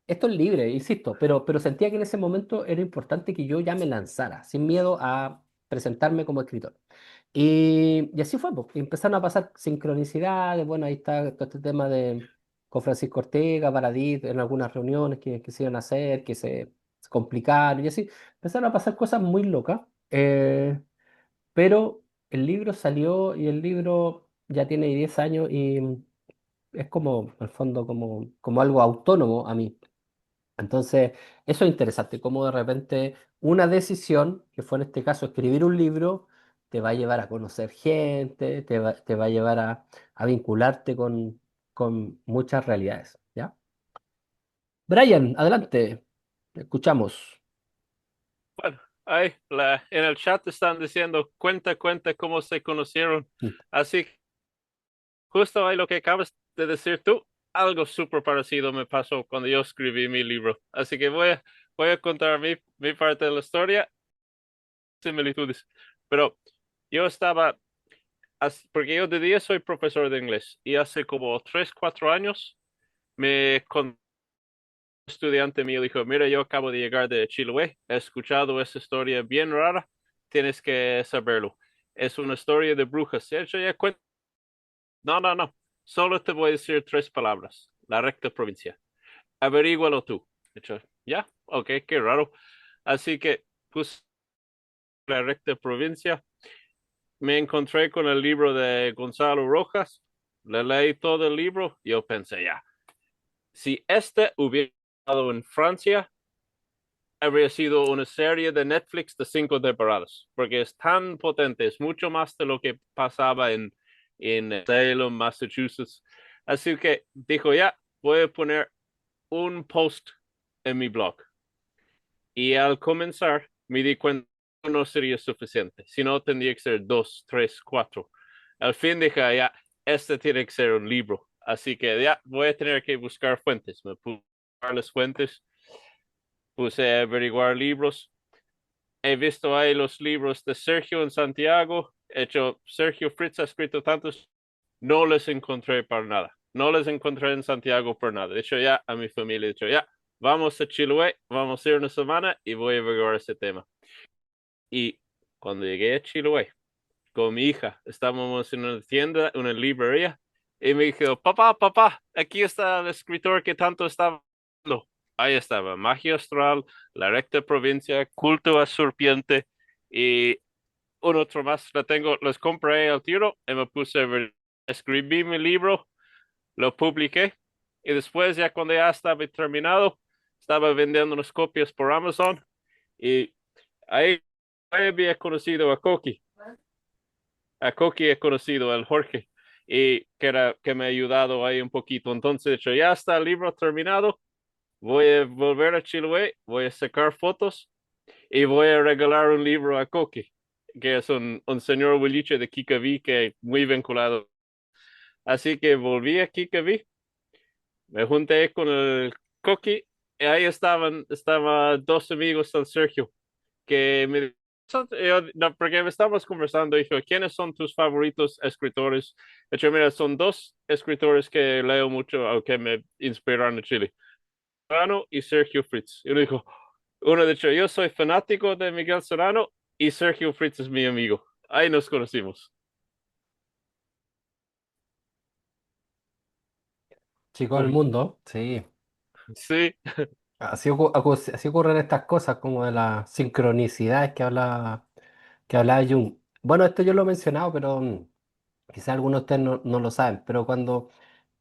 esto es libre, insisto, pero sentía que en ese momento era importante que yo ya me lanzara, sin miedo a presentarme como escritor. Y así fue, pues. Y empezaron a pasar sincronicidades. Bueno, ahí está todo este tema con Francisco Ortega, Baradit, en algunas reuniones que se iban a hacer, que se complicaron y así. Empezaron a pasar cosas muy locas. Pero el libro salió y el libro ya tiene 10 años es como, en el fondo, como algo autónomo a mí. Entonces, eso es interesante, cómo de repente una decisión, que fue en este caso escribir un libro, te va a llevar a conocer gente, te va a llevar a vincularte con muchas realidades, ¿ya? Brian, adelante, escuchamos. Bueno, ahí en el chat están diciendo, cuenta cómo se conocieron. Mm. Así, justo ahí lo que acabas de decir tú, algo súper parecido me pasó cuando yo escribí mi libro. Así que voy a contar mi parte de la historia, similitudes. Pero yo estaba, porque yo de día soy profesor de inglés y hace como 3, 4 años un estudiante mío dijo, mira, yo acabo de llegar de Chiloé, he escuchado esa historia bien rara, tienes que saberlo. Es una historia de brujas. De hecho, ya no, solo te voy a decir 3 palabras, la recta provincia. Averígualo tú. De hecho, ya, ok, qué raro. Así que, pues, la recta provincia, me encontré con el libro de Gonzalo Rojas, le leí todo el libro, yo pensé, ya, si este hubiera estado en Francia, habría sido una serie de Netflix de 5 temporadas, porque es tan potente, es mucho más de lo que pasaba en Salem, Massachusetts. Así que dijo, ya, voy a poner un post en mi blog. Y al comenzar, me di cuenta que no sería suficiente, sino tendría que ser 2, 3, 4. Al fin dije, ya, este tiene que ser un libro. Así que ya, voy a tener que buscar fuentes. Me puse a buscar las fuentes, puse a averiguar libros. He visto ahí los libros de Sergio en Santiago. De hecho, Sergio Fritz ha escrito tantos, no les encontré para nada. No les encontré en Santiago por nada. De hecho, ya a mi familia he dicho, ya, vamos a Chiloé, vamos a ir una semana y voy a averiguar ese tema. Y cuando llegué a Chiloé con mi hija, estábamos en una tienda, una librería, y me dijo, papá, aquí está el escritor que tanto estaba hablando. Ahí estaba, Magia Astral, La Recta Provincia, Culto a Serpiente, y un otro más, los compré al tiro y me puse a ver, escribí mi libro, lo publiqué, y después ya cuando ya estaba terminado, estaba vendiendo unas copias por Amazon, y ahí había conocido a Coqui he conocido, al Jorge, y que me ha ayudado ahí un poquito. Entonces, de hecho, ya está el libro terminado. Voy a volver a Chiloé, voy a sacar fotos y voy a regalar un libro a Coqui, que es un señor huiliche de Kikaví que es muy vinculado. Así que volví a Kikaví, me junté con el Coqui y ahí estaban 2 amigos del Sergio que no, porque me estábamos conversando, dijo, ¿quiénes son tus favoritos escritores? De hecho, mira, son 2 escritores que leo mucho o que me inspiraron en Chile, Serrano y Sergio Fritz. Y uno dijo, de hecho, yo soy fanático de Miguel Serrano y Sergio Fritz es mi amigo. Ahí nos conocimos. Chicos del mundo, sí. Sí, Así ocurren estas cosas como de las sincronicidades que hablaba Jung. Bueno, esto yo lo he mencionado, pero quizás algunos de ustedes no lo saben, pero cuando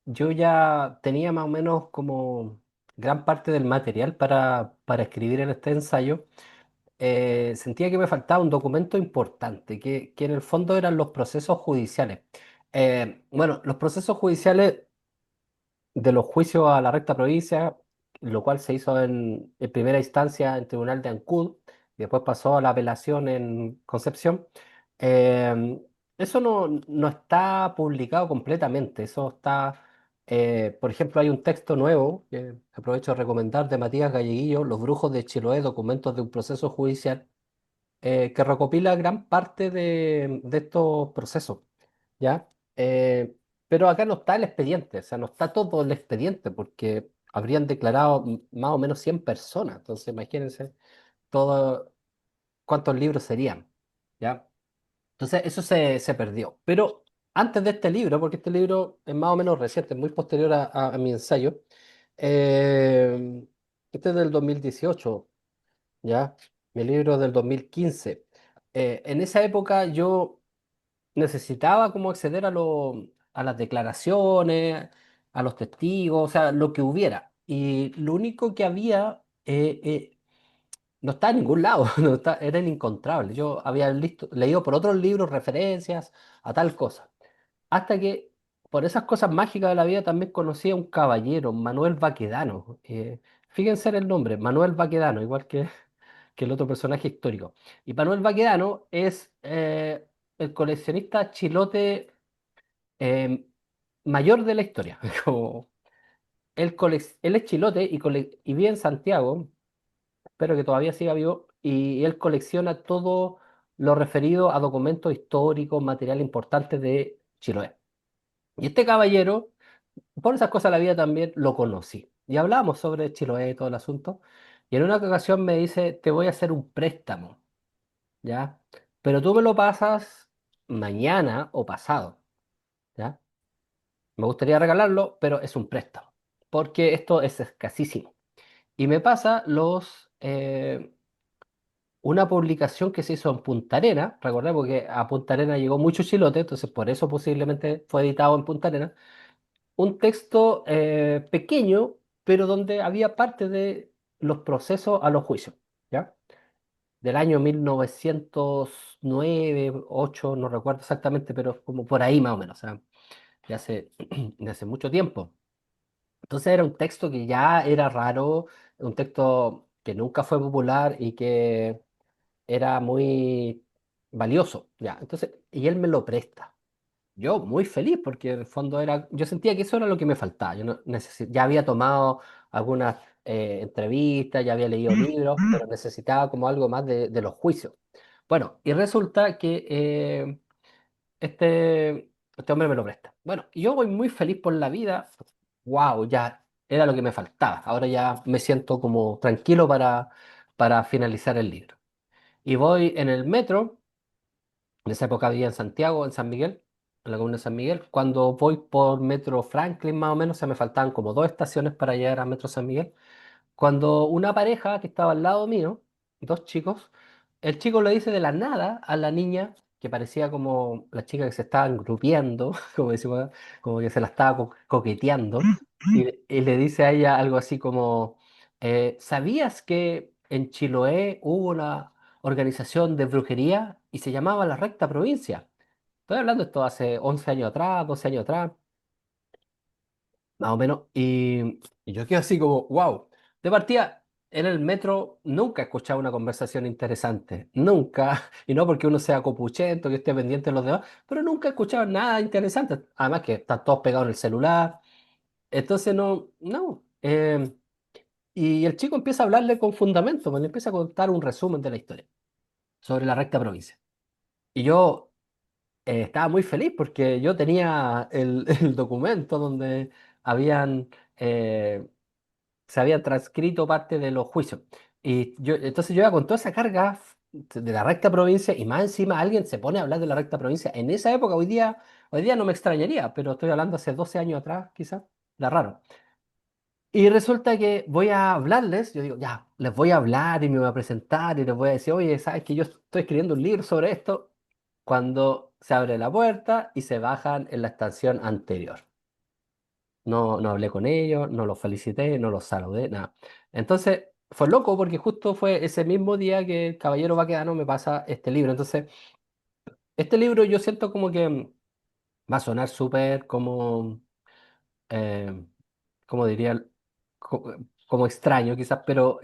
yo ya tenía más o menos como gran parte del material para escribir en este ensayo, sentía que me faltaba un documento importante, que en el fondo eran los procesos judiciales. Bueno, los procesos judiciales de los juicios a la recta provincia, lo cual se hizo en primera instancia en Tribunal de Ancud, y después pasó a la apelación en Concepción. eh, Eso no está publicado completamente, eso está, por ejemplo, hay un texto nuevo que aprovecho de recomendar de Matías Galleguillo, Los Brujos de Chiloé, documentos de un proceso judicial, que recopila gran parte de estos procesos, ¿ya? Pero acá no está el expediente, o sea, no está todo el expediente, porque habrían declarado más o menos 100 personas, entonces imagínense todo, cuántos libros serían, ¿ya? Entonces eso se perdió. Pero antes de este libro, porque este libro es más o menos reciente, es muy posterior a mi ensayo, eh, este es del 2018, ¿ya? Mi libro es del 2015. En esa época yo necesitaba como acceder a las declaraciones, a los testigos, o sea, lo que hubiera. Y lo único que había no está en ningún lado, no está, era inencontrable. Yo había leído por otros libros referencias a tal cosa. Hasta que por esas cosas mágicas de la vida también conocí a un caballero, Manuel Baquedano. Fíjense en el nombre, Manuel Baquedano, igual que el otro personaje histórico. Y Manuel Baquedano es el coleccionista chilote eh, mayor de la historia. Como él es chilote y vive en Santiago, espero que todavía siga vivo, y él colecciona todo lo referido a documentos históricos, material importante de Chiloé. Y este caballero, por esas cosas de la vida también lo conocí. Y hablamos sobre Chiloé y todo el asunto. Y en una ocasión me dice, te voy a hacer un préstamo, ¿ya? Pero tú me lo pasas mañana o pasado, ¿ya? Me gustaría regalarlo, pero es un préstamo, porque esto es escasísimo. Y me pasa una publicación que se hizo en Punta Arena, recordemos que a Punta Arena llegó mucho chilote, entonces por eso posiblemente fue editado en Punta Arena, un texto pequeño, pero donde había parte de los procesos a los juicios, ¿ya? Del año 1909, 8, no recuerdo exactamente, pero como por ahí más o menos, o sea, de hace, de hace mucho tiempo. Entonces era un texto que ya era raro, un texto que nunca fue popular y que era muy valioso, ¿ya? Entonces, y él me lo presta. Yo muy feliz porque en el fondo era, yo sentía que eso era lo que me faltaba. Yo no ya había tomado algunas entrevistas, ya había leído libros, pero necesitaba como algo más de los juicios. Bueno, y resulta que este hombre me lo presta. Bueno, y yo voy muy feliz por la vida. Wow, ya era lo que me faltaba. Ahora ya me siento como tranquilo para finalizar el libro. Y voy en el metro. En esa época vivía en Santiago, en San Miguel, en la comuna de San Miguel. Cuando voy por Metro Franklin, más o menos, se me faltaban como 2 estaciones para llegar a Metro San Miguel. Cuando una pareja que estaba al lado mío, dos chicos, el chico le dice de la nada a la niña, que parecía como la chica que se estaba engrupiendo, como decimos, como que se la estaba coqueteando, y le dice a ella algo así como, ¿sabías que en Chiloé hubo una organización de brujería y se llamaba La Recta Provincia? Estoy hablando de esto hace 11 años atrás, 12 años atrás más o menos. Y yo quedo así como, wow. De partida, en el metro nunca he escuchado una conversación interesante. Nunca. Y no porque uno sea copuchento, que esté pendiente de los demás, pero nunca he escuchado nada interesante. Además que están todos pegados en el celular. Entonces no, no. Y el chico empieza a hablarle con fundamento, pues le empieza a contar un resumen de la historia sobre la recta provincia. Y yo estaba muy feliz porque yo tenía el documento donde habían eh, se había transcrito parte de los juicios. Entonces yo iba con toda esa carga de la recta provincia y más encima alguien se pone a hablar de la recta provincia. En esa época, hoy día no me extrañaría, pero estoy hablando hace 12 años atrás, quizás, era raro. Y resulta que voy a hablarles, yo digo, ya, les voy a hablar y me voy a presentar y les voy a decir, oye, ¿sabes que yo estoy escribiendo un libro sobre esto? Cuando se abre la puerta y se bajan en la estación anterior. No, no hablé con ellos, no los felicité, no los saludé, nada. Entonces, fue loco porque justo fue ese mismo día que el Caballero Baquedano me pasa este libro. Entonces, este libro yo siento como que va a sonar súper como, eh, como diría, co- como extraño quizás, pero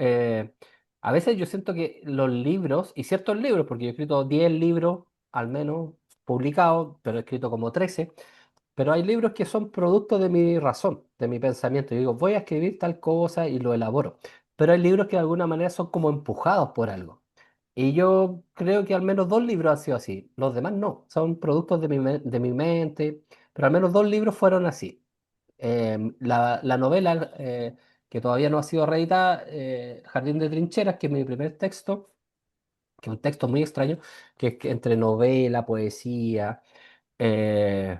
a veces yo siento que los libros, y ciertos libros, porque yo he escrito 10 libros al menos publicados, pero he escrito como 13. Pero hay libros que son producto de mi razón, de mi pensamiento. Yo digo, voy a escribir tal cosa y lo elaboro. Pero hay libros que de alguna manera son como empujados por algo. Y yo creo que al menos 2 libros han sido así. Los demás no, son productos de mi mente. Pero al menos 2 libros fueron así. La novela que todavía no ha sido reeditada, Jardín de Trincheras, que es mi primer texto, que es un texto muy extraño, que es que entre novela, poesía. eh,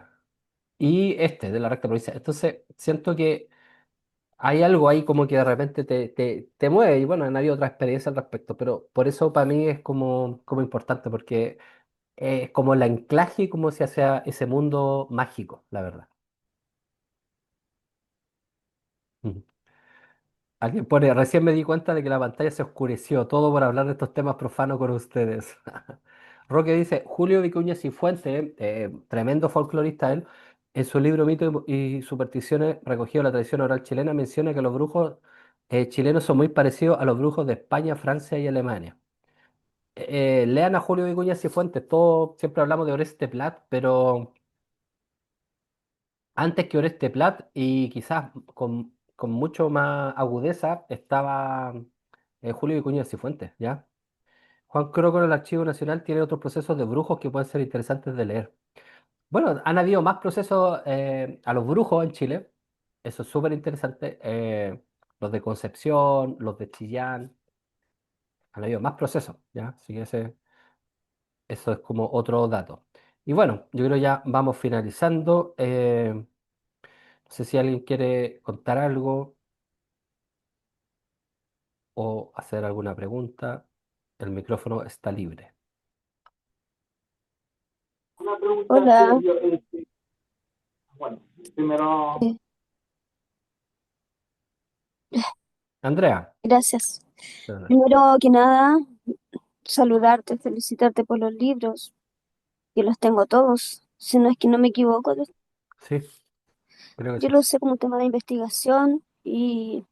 y este de la recta provincia. Entonces, siento que hay algo ahí como que de repente te mueve y bueno, han habido otras experiencias al respecto, pero por eso para mí es como importante, porque es como el anclaje, como se hace a ese mundo mágico, la verdad. Ujú. Alguien pone, recién me di cuenta de que la pantalla se oscureció, todo por hablar de estos temas profanos con ustedes. Roque dice, Julio Vicuña Cifuentes, tremendo folclorista él, en su libro Mito y Supersticiones, recogido de la tradición oral chilena, menciona que los brujos chilenos son muy parecidos a los brujos de España, Francia y Alemania. Lean a Julio Vicuña Cifuentes, todo, siempre hablamos de Oreste Plat, pero antes que Oreste Plat y quizás con mucho más agudeza estaba Julio Vicuña Cifuentes, ¿ya? Juan Croco en el Archivo Nacional tiene otros procesos de brujos que pueden ser interesantes de leer. Bueno, han habido más procesos a los brujos en Chile, eso es súper interesante. Los de Concepción, los de Chillán, han habido más procesos, ¿ya? Así que eso es como otro dato. Y bueno, yo creo ya vamos finalizando. No sé si alguien quiere contar algo o hacer alguna pregunta. El micrófono está libre. Una pregunta, Hola, Sergio, bueno, primero, eh, Andrea. gracias. Primero que nada, saludarte, felicitarte por los libros, que los tengo todos. Si no es que no me equivoco, Sí, creo que yo sí. los usé como tema de investigación y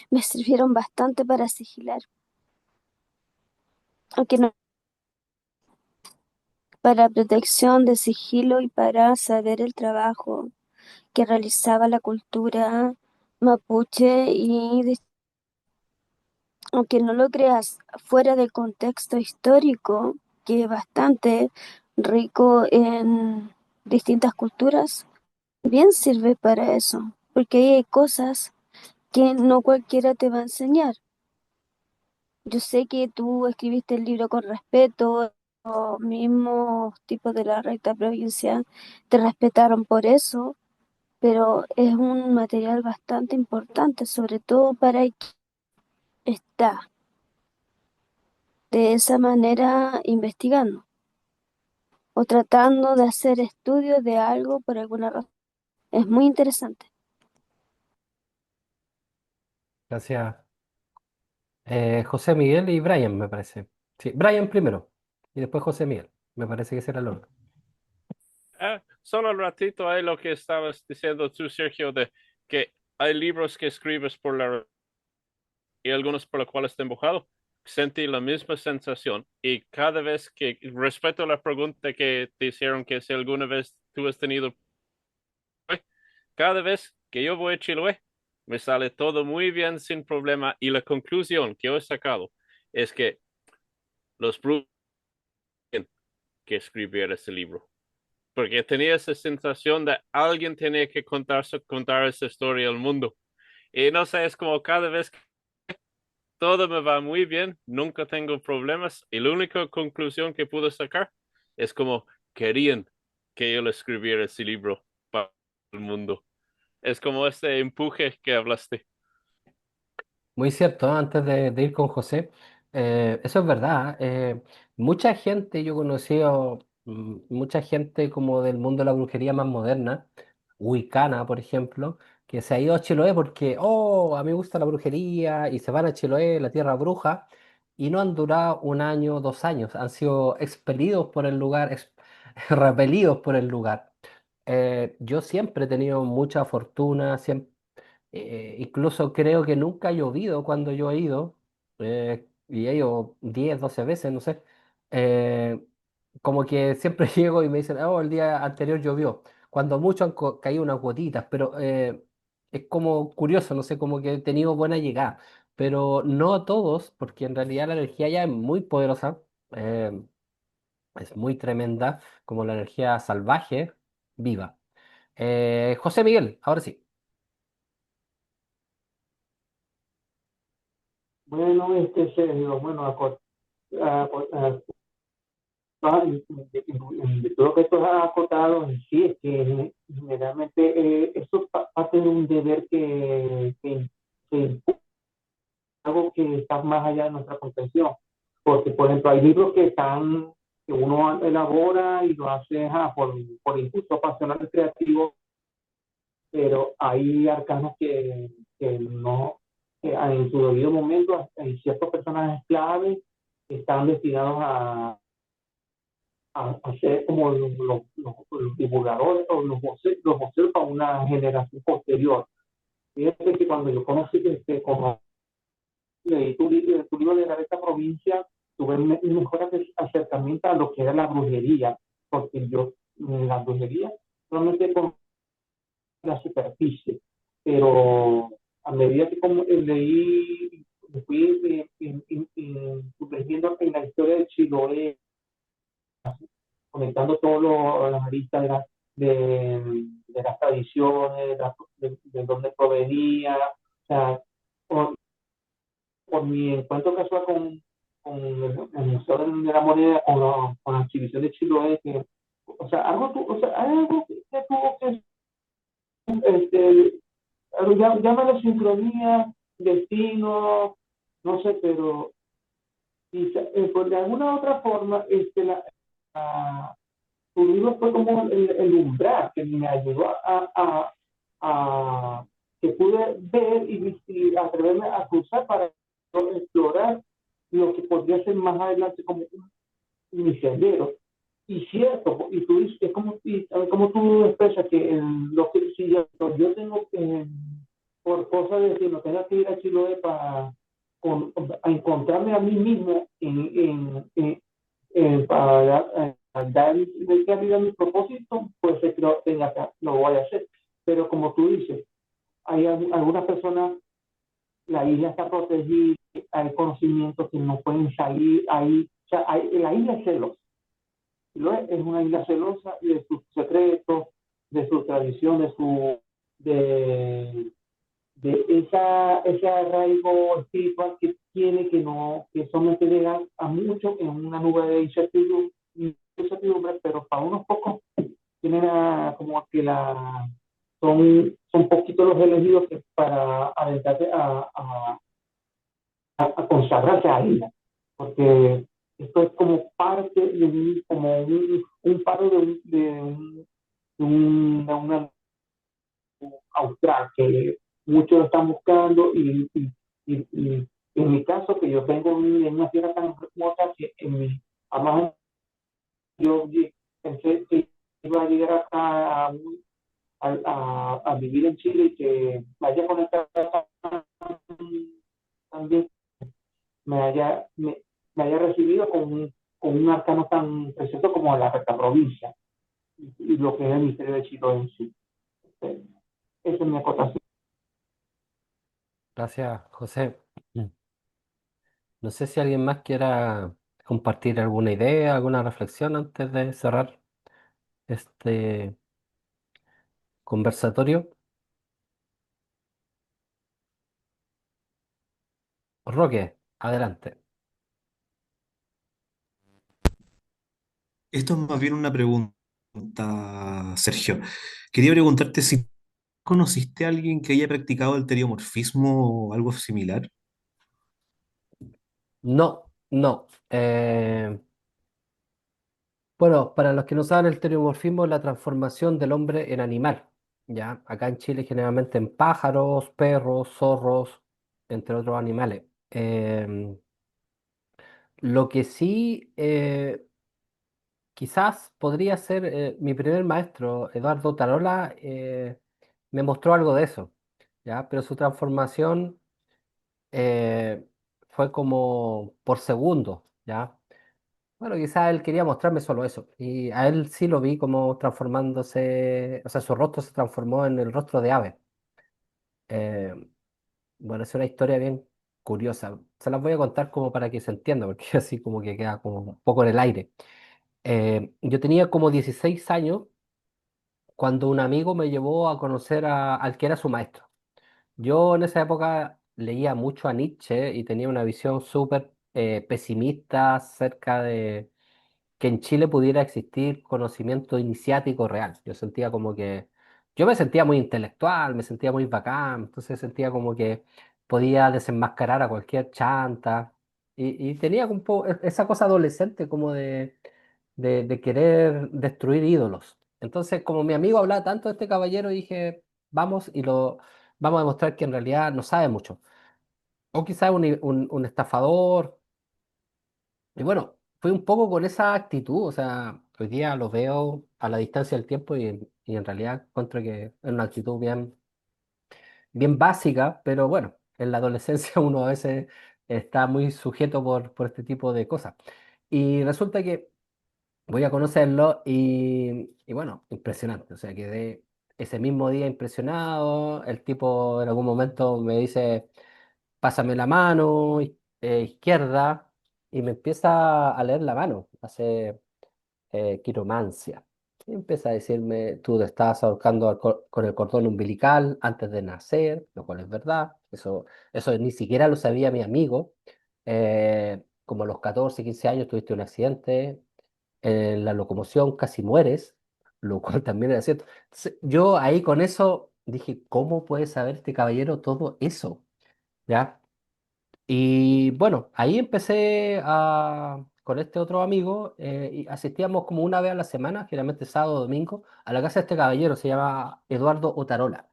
me sirvieron bastante para sigilar, aunque no para protección de sigilo y para saber el trabajo que realizaba la cultura mapuche aunque no lo creas, fuera del contexto histórico, que es bastante rico en distintas culturas, bien sirve para eso, porque ahí hay cosas que no cualquiera te va a enseñar. Yo sé que tú escribiste el libro con respeto, los mismos tipos de la recta provincia te respetaron por eso, pero es un material bastante importante, sobre todo para el que está de esa manera investigando o tratando de hacer estudios de algo por alguna razón. Es muy interesante. Gracias. José Miguel y Brian, me parece. Sí, Brian primero y después José Miguel. Me parece que será el orden. Solo un ratito ahí lo que estabas diciendo tú, Sergio, de que hay libros que escribes por la y algunos por los cuales te he embujado. Sentí la misma sensación y cada vez que respeto la pregunta que te hicieron que si alguna vez tú has tenido, cada vez que yo voy a Chiloé, me sale todo muy bien sin problema y la conclusión que yo he sacado es que los brujos que escribiera ese libro. Porque tenía esa sensación de alguien tenía que contar esa historia al mundo. Y no sé, es como cada vez que todo me va muy bien, nunca tengo problemas y la única conclusión que pude sacar es como querían que yo le escribiera ese libro para el mundo. Es como ese empuje que hablaste. Muy cierto, ¿eh? Antes de ir con José, eso es verdad. Mucha gente, yo he conocido mucha gente como del mundo de la brujería más moderna, Wicana, por ejemplo, que se ha ido a Chiloé porque, oh, a mí me gusta la brujería y se van a Chiloé, la tierra bruja, y no han durado un año, 2 años, han sido expelidos por el lugar, repelidos por el lugar. Yo siempre he tenido mucha fortuna, siempre incluso creo que nunca ha llovido cuando yo he ido, y he ido 10 12 veces, no sé. Eh, Como que siempre llego y me dicen, oh, el día anterior llovió. Cuando mucho han caído unas gotitas, pero es como curioso, no sé, como que he tenido buena llegada. Pero no a todos, porque en realidad la energía ya es muy poderosa, eh, es muy tremenda, como la energía salvaje, viva. José Miguel, ahora sí. bueno, Sergio, bueno, de todo lo que tú has acotado en sí, es que generalmente eso parte de un deber que algo que está más allá de nuestra comprensión. Porque, por ejemplo, hay libros que uno elabora y lo hace por impulso pasional creativo, pero hay arcanos que no, que en su debido momento hay ciertos personajes clave que están destinados a ser como los divulgadores o los voceros para una generación posterior. Fíjate que cuando yo conocí, leí tu libro de la esta provincia, tuve un mejor acercamiento a lo que era la brujería, porque yo, la brujería, solamente con la superficie, pero a medida que como, leí, me fui sumergiendo en la historia de Chiloé, conectando todas las aristas de las tradiciones, de dónde provenía, o sea, por, por mi encuentro casual con el Museo de la Moneda, con la exhibición de Chiloé, que, o sea, o sea, hay algo que tuvo que, este, llámalo sincronía, destino, no sé, pero pues de alguna otra forma, la, tu libro fue como el umbral que me ayudó a que pude ver y atreverme a cruzar para explorar lo que podría ser más adelante como mi sendero. Y cierto, y tú dices, como tú expresas que lo que si yo tengo que, por cosas de que no tenga que ir a Chiloé para a encontrarme a mí mismo para dar realidad a mi propósito, pues es que lo voy a hacer. Pero como tú dices, hay algunas personas, la isla está protegida, hay conocimientos que no pueden salir, o sea, la isla es celosa. Es una isla celosa de sus secretos, de su tradición, de, ese arraigo espiritual que tiene, que no, que solamente llega a muchos en una nube de incertidumbre, pero para unos pocos tienen como que son poquitos los elegidos para adentrarse a consagrarse a ella, porque esto es como parte de como un paro de una austral que muchos lo están buscando y en mi caso, que yo vengo en una tierra tan remota que además yo pensé que iba a llegar acá a vivir en Chile y que vaya a conectar también me haya recibido con un arcano tan precioso como la recta provincia y lo que es el misterio de Chile en sí. Esa es mi acotación. Gracias, José. No sé si alguien más quiera compartir alguna idea, alguna reflexión antes de cerrar este conversatorio. Roque, adelante. Esto es más bien una pregunta, Sergio. Quería preguntarte si conociste a alguien que haya practicado el teriomorfismo o algo similar. No, no. Bueno, para los que no saben, el teriomorfismo es la transformación del hombre en animal. ¿Ya? Acá en Chile generalmente en pájaros, perros, zorros, entre otros animales. Lo que sí, quizás podría ser mi primer maestro, Eduardo Tarola, me mostró algo de eso, ¿ya? Pero su transformación eh, fue como por segundo, ¿ya? Bueno, quizás él quería mostrarme solo eso. Y a él sí lo vi como transformándose, o sea, su rostro se transformó en el rostro de ave. Eh, bueno, es una historia bien curiosa. Se las voy a contar como para que se entienda, porque así como que queda como un poco en el aire. Yo tenía como 16 años cuando un amigo me llevó a conocer al que era su maestro. Yo en esa época leía mucho a Nietzsche y tenía una visión súper pesimista acerca de que en Chile pudiera existir conocimiento iniciático real. Yo sentía como que, yo me sentía muy intelectual, me sentía muy bacán, entonces sentía como que podía desenmascarar a cualquier chanta y tenía un poco esa cosa adolescente como de querer destruir ídolos. Entonces, como mi amigo hablaba tanto de este caballero, dije, vamos y lo vamos a demostrar que en realidad no sabe mucho. O quizás un estafador. Y bueno, fue un poco con esa actitud, o sea, hoy día lo veo a la distancia del tiempo y en realidad encuentro que es una actitud bien básica, pero bueno, en la adolescencia uno a veces está muy sujeto por este tipo de cosas. Y resulta que voy a conocerlo y bueno, impresionante, o sea, quedé ese mismo día impresionado, el tipo en algún momento me dice, pásame la mano izquierda y me empieza a leer la mano, hace quiromancia. Y empieza a decirme, tú te estabas ahorcando con el cordón umbilical antes de nacer, lo cual es verdad. Eso ni siquiera lo sabía mi amigo. Como a los 14, 15 años tuviste un accidente, en la locomoción casi mueres, lo cual también era cierto. Entonces, yo ahí con eso dije, ¿cómo puede saber este caballero todo eso? ¿Ya? Y bueno, ahí empecé con este otro amigo y asistíamos como una vez a la semana, generalmente sábado o domingo, a la casa de este caballero, se llama Eduardo Otarola.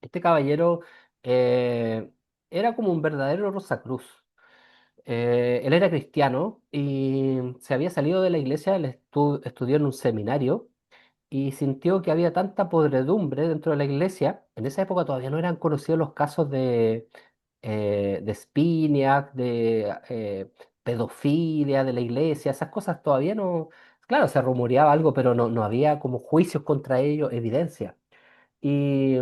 Este caballero eh, era como un verdadero Rosacruz. Él era cristiano y se había salido de la iglesia, él estudió en un seminario y sintió que había tanta podredumbre dentro de la iglesia. En esa época todavía no eran conocidos los casos de Spinac, de pedofilia de la iglesia, esas cosas todavía no, claro, se rumoreaba algo, pero no había como juicios contra ellos, evidencia. Y,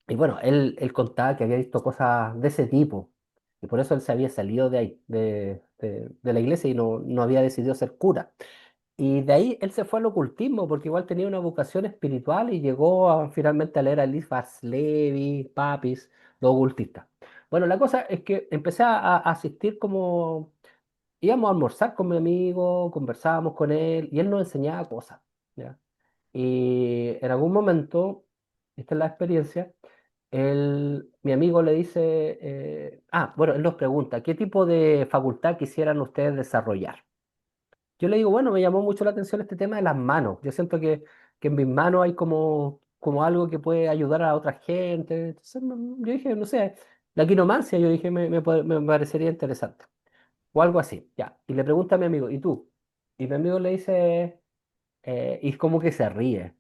y bueno, él contaba que había visto cosas de ese tipo, y por eso él se había salido de ahí, de la iglesia, y no había decidido ser cura. Y de ahí él se fue al ocultismo, porque igual tenía una vocación espiritual y llegó finalmente a leer a Eliphas Levi, Papis, los ocultistas. Bueno, la cosa es que empecé a asistir como, íbamos a almorzar con mi amigo, conversábamos con él y él nos enseñaba cosas, ¿ya? Y en algún momento, esta es la experiencia, mi amigo le dice, bueno, él nos pregunta, ¿qué tipo de facultad quisieran ustedes desarrollar? Yo le digo, bueno, me llamó mucho la atención este tema de las manos. Yo siento que en mis manos hay como algo que puede ayudar a otra gente. Entonces, yo dije, no sé, la quiromancia, yo dije, me parecería interesante. O algo así, ya. Y le pregunta a mi amigo, ¿y tú? Y mi amigo le dice, y es como que se ríe.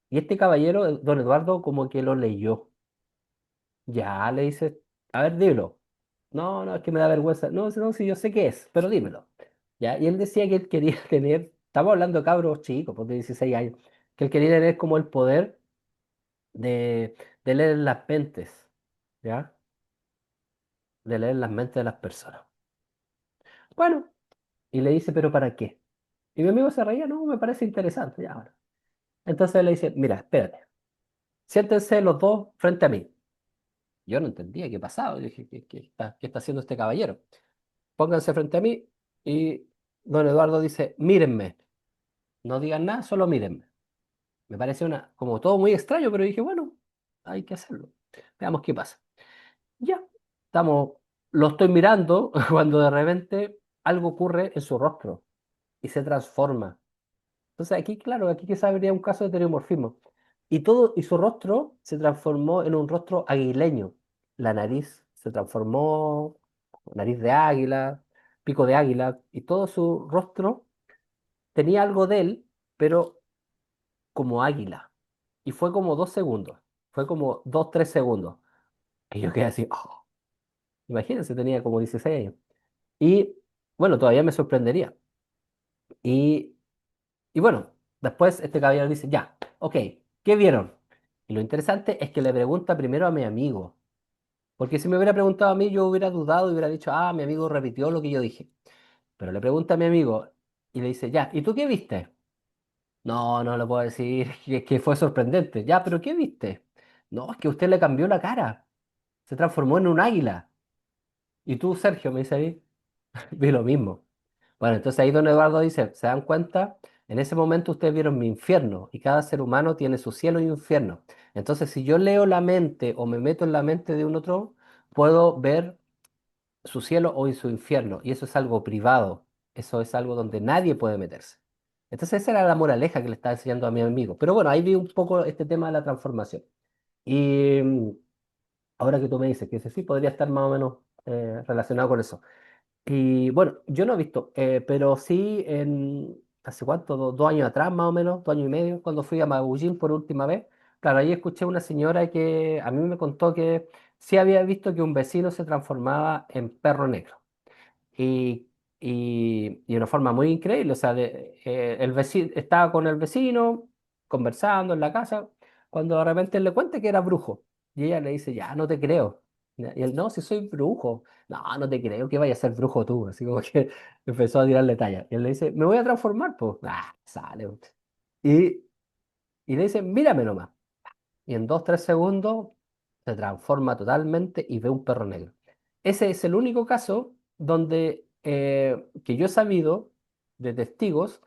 Y este caballero, don Eduardo, como que lo leyó. Ya, le dice, a ver, dímelo. No, es que me da vergüenza. No, no, sí, yo sé qué es, pero dímelo. ¿Ya? Y él decía que él quería tener, estamos hablando de cabros chicos, pues de 16 años, que él quería tener como el poder de, de leer las mentes, ¿ya? De leer las mentes de las personas. Bueno, y le dice, ¿pero para qué? Y mi amigo se reía, no, me parece interesante, ya, bueno. Entonces le dice, mira, espérate, siéntense los dos frente a mí. Yo no entendía qué pasaba, yo dije, ¿qué está haciendo este caballero? Pónganse frente a mí y don Eduardo dice, mírenme, no digan nada, solo mírenme. Me parece como todo muy extraño, pero dije, bueno, hay que hacerlo. Veamos qué pasa. Ya, estamos, lo estoy mirando cuando de repente algo ocurre en su rostro y se transforma. Entonces aquí, claro, aquí quizás habría un caso de estereomorfismo. Y su rostro se transformó en un rostro aguileño. La nariz se transformó, nariz de águila, pico de águila, y todo su rostro tenía algo de él, pero como águila. Y fue como 2 segundos. Fue como 3 segundos. Y yo quedé así, "Oh". Imagínense, tenía como 16 años. Y bueno, todavía me sorprendería. Y, y bueno, después este caballero dice, ya, ok, ¿qué vieron? Y lo interesante es que le pregunta primero a mi amigo. Porque si me hubiera preguntado a mí, yo hubiera dudado y hubiera dicho, mi amigo repitió lo que yo dije. Pero le pregunta a mi amigo y le dice, ya, ¿y tú qué viste? No, no lo puedo decir, que fue sorprendente. Ya, pero ¿qué viste? No, es que usted le cambió la cara. Se transformó en un águila. Y tú, Sergio, me dice ahí, vi lo mismo. Bueno, entonces ahí don Eduardo dice, ¿se dan cuenta? En ese momento ustedes vieron mi infierno y cada ser humano tiene su cielo y infierno. Entonces, si yo leo la mente o me meto en la mente de un otro, puedo ver su cielo o su infierno. Y eso es algo privado. Eso es algo donde nadie puede meterse. Entonces esa era la moraleja que le estaba enseñando a mi amigo. Pero bueno, ahí vi un poco este tema de la transformación. Y ahora que tú me dices que ese sí podría estar más o menos relacionado con eso. Y bueno, yo no he visto, pero sí ¿hace cuánto? 2 años atrás, más o menos, 2 años y medio, cuando fui a Magullín por última vez. Claro, ahí escuché una señora que a mí me contó que sí había visto que un vecino se transformaba en perro negro y, y de una forma muy increíble. O sea, el vecino, estaba con el vecino conversando en la casa, cuando de repente él le cuenta que era brujo. Y ella le dice, ya, no te creo. Y él, no, si soy brujo. No, no te creo que vaya a ser brujo tú. Así como que empezó a tirarle talla. Y él le dice, me voy a transformar, pues. Ah, sale. Y, y le dice, mírame nomás. Y en 2, 3 segundos se transforma totalmente y ve un perro negro. Ese es el único caso donde que yo he sabido de testigos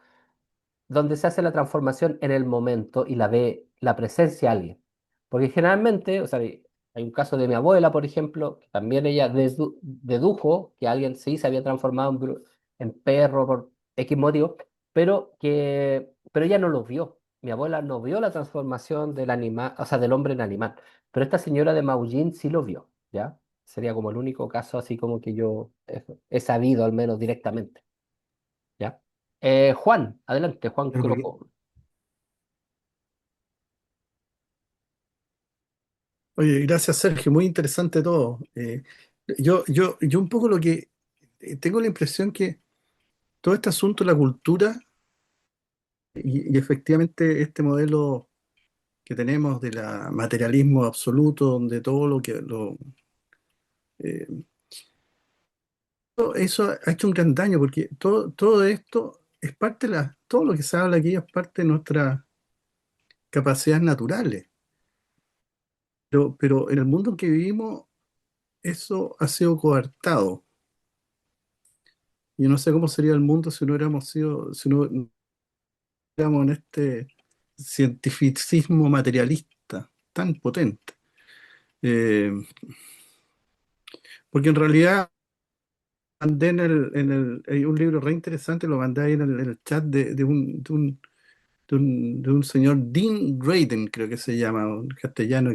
donde se hace la transformación en el momento y la ve la presencia de alguien. Porque generalmente, o sea, hay un caso de mi abuela, por ejemplo, que también ella dedujo que alguien sí se había transformado en perro por X motivo, pero ella no lo vio. Mi abuela no vio la transformación del animal, o sea, del hombre en animal. Pero esta señora de Maullín sí lo vio, ¿ya? Sería como el único caso así como que yo he sabido al menos directamente, ¿ya? Juan, adelante, Juan Pero porque, Croco. oye, gracias Sergio, muy interesante todo. Yo un poco lo que tengo la impresión que todo este asunto de la cultura y efectivamente este modelo que tenemos de la materialismo absoluto, donde todo eh, todo eso ha hecho un gran daño, porque todo esto es parte de todo lo que se habla aquí es parte de nuestras capacidades naturales. Pero en el mundo en que vivimos, eso ha sido coartado. Yo no sé cómo sería el mundo si no estuviéramos en este cientificismo materialista tan potente. Eh, Porque en realidad mandé hay un libro re interesante, lo mandé ahí en el chat de un señor Dean Radin, creo que se llama, un castellano,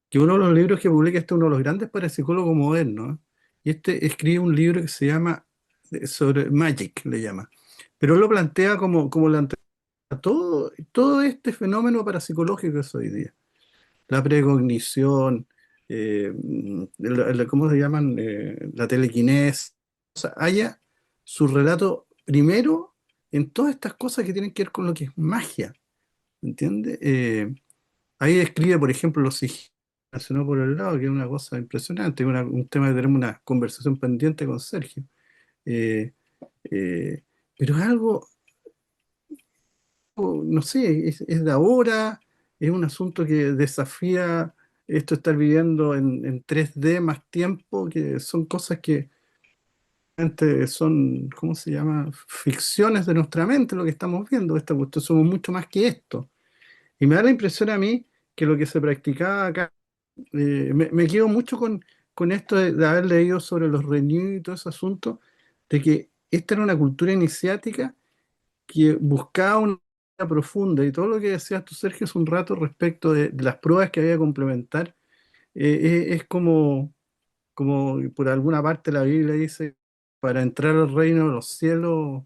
que uno de los libros que publica, este es uno de los grandes parapsicólogos modernos, ¿eh? Y este escribe un libro que se llama sobre Magic, le llama. Pero él lo plantea como todo este fenómeno parapsicológico que es hoy día. La precognición, ¿cómo se llaman? La telequinesis. O sea, haya su relato primero en todas estas cosas que tienen que ver con lo que es magia. ¿Entiendes? Ahí describe, por ejemplo, los sigillos que mencionó por el lado, que es una cosa impresionante, un tema que tenemos una conversación pendiente con Sergio. Eh, eh, pero es algo, no sé, es de ahora, es un asunto que desafía esto de estar viviendo en 3D más tiempo, que son cosas que realmente son, ¿cómo se llama? Ficciones de nuestra mente, lo que estamos viendo. Esta cuestión somos mucho más que esto. Y me da la impresión a mí que lo que se practicaba acá, me quedo mucho con esto de haber leído sobre los Renew y todo ese asunto, de que esta era una cultura iniciática que buscaba una idea profunda, y todo lo que decías tú, Sergio, hace un rato respecto de las pruebas que había que complementar, es como por alguna parte la Biblia dice, para entrar al reino de los cielos,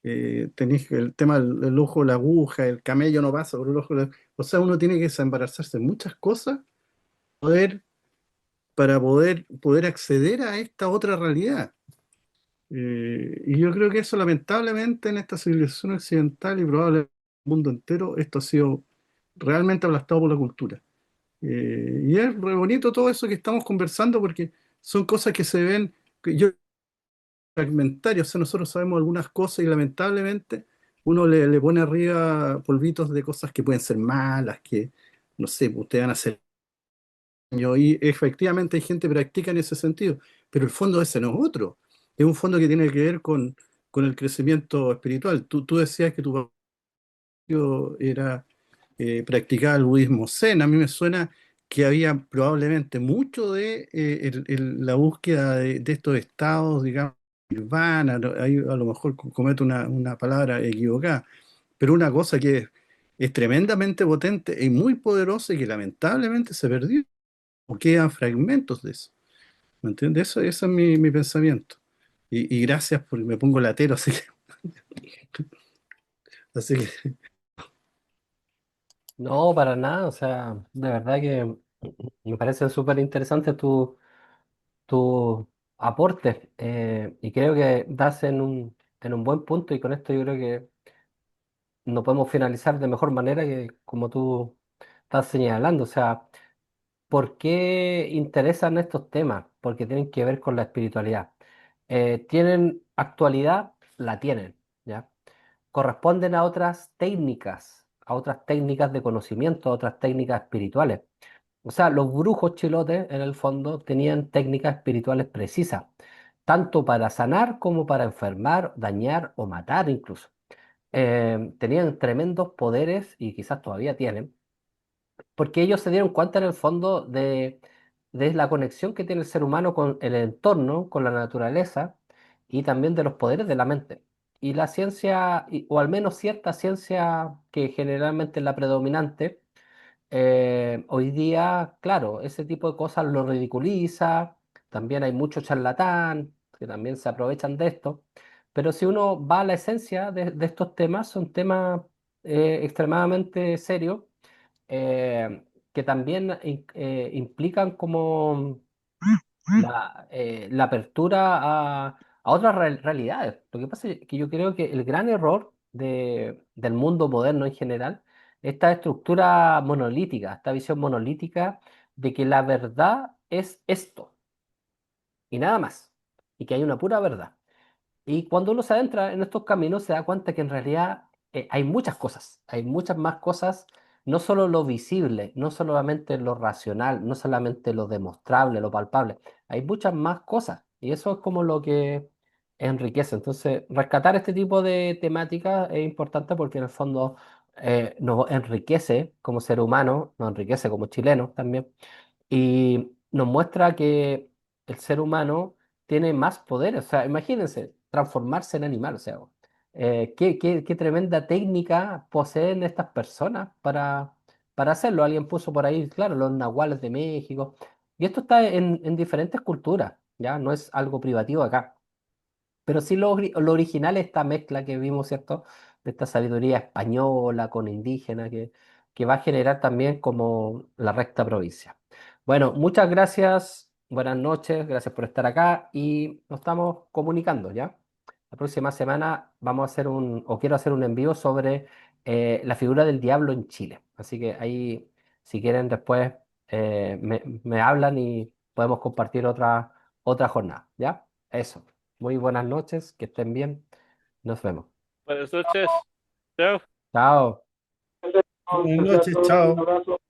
tenéis el tema del ojo de la aguja, el camello no pasa por el ojo de la... O sea, uno tiene que desembarazarse de muchas cosas poder, para poder acceder a esta otra realidad. Y yo creo que eso lamentablemente en esta civilización occidental y probablemente en el mundo entero, esto ha sido realmente aplastado por la cultura. Y es re bonito todo eso que estamos conversando porque son cosas que se ven, que yo fragmentarios, o sea, nosotros sabemos algunas cosas y lamentablemente uno le pone arriba polvitos de cosas que pueden ser malas, que no sé, pues, te van a hacer daño, y efectivamente hay gente que practica en ese sentido, pero el fondo ese no es otro, es un fondo que tiene que ver con el crecimiento espiritual. Tú decías que tu papá era practicaba el budismo zen. A mí me suena que había probablemente mucho de la búsqueda de estos estados, digamos, nirvana. Ahí a lo mejor cometo una palabra equivocada, pero una cosa que es tremendamente potente y muy poderoso y que lamentablemente se perdió, o quedan fragmentos de eso. ¿Me entiendes? Eso es mi pensamiento. Y gracias porque me pongo latero, así que No, para nada, o sea, de verdad que me parecen súper interesantes tus aportes y creo que das en un buen punto y con esto yo creo que no podemos finalizar de mejor manera que como tú estás señalando, o sea, ¿por qué interesan estos temas? Porque tienen que ver con la espiritualidad. ¿Tienen actualidad? La tienen, ¿ya? Corresponden a otras técnicas de conocimiento, a otras técnicas espirituales. O sea, los brujos chilotes, en el fondo, tenían técnicas espirituales precisas, tanto para sanar como para enfermar, dañar o matar incluso. Tenían tremendos poderes y quizás todavía tienen, porque ellos se dieron cuenta en el fondo de la conexión que tiene el ser humano con el entorno, con la naturaleza y también de los poderes de la mente. Y la ciencia, o al menos cierta ciencia que generalmente es la predominante, hoy día, claro, ese tipo de cosas lo ridiculiza, también hay mucho charlatán que también se aprovechan de esto, pero si uno va a la esencia de estos temas, son temas extremadamente serios que también implican como la apertura a otras realidades. Lo que pasa es que yo creo que el gran error del mundo moderno en general, esta estructura monolítica, esta visión monolítica de que la verdad es esto y nada más, y que hay una pura verdad. Y cuando uno se adentra en estos caminos, se da cuenta que en realidad hay muchas cosas, hay muchas más cosas, no solo lo visible, no solamente lo racional, no solamente lo demostrable, lo palpable, hay muchas más cosas. Y eso es como lo que enriquece. Entonces, rescatar este tipo de temáticas es importante porque en el fondo nos enriquece como ser humano, nos enriquece como chilenos también y nos muestra que el ser humano tiene más poderes. O sea, imagínense, transformarse en animal. O sea, qué tremenda técnica poseen estas personas para hacerlo. Alguien puso por ahí, claro, los nahuales de México. Y esto está en diferentes culturas, ¿ya? No es algo privativo acá. Pero sí lo original es esta mezcla que vimos, ¿cierto? De esta sabiduría española con indígena que va a generar también como la recta provincia. Bueno, muchas gracias, buenas noches, gracias por estar acá y nos estamos comunicando, ¿ya? La próxima semana vamos a hacer o quiero hacer un envío sobre la figura del diablo en Chile. Así que ahí, si quieren, después me hablan y podemos compartir otra jornada, ¿ya? Eso. Muy buenas noches, que estén bien. Nos vemos. Buenas noches. Chao. Chao. buenas Gracias a noches, todos, un chao. abrazo.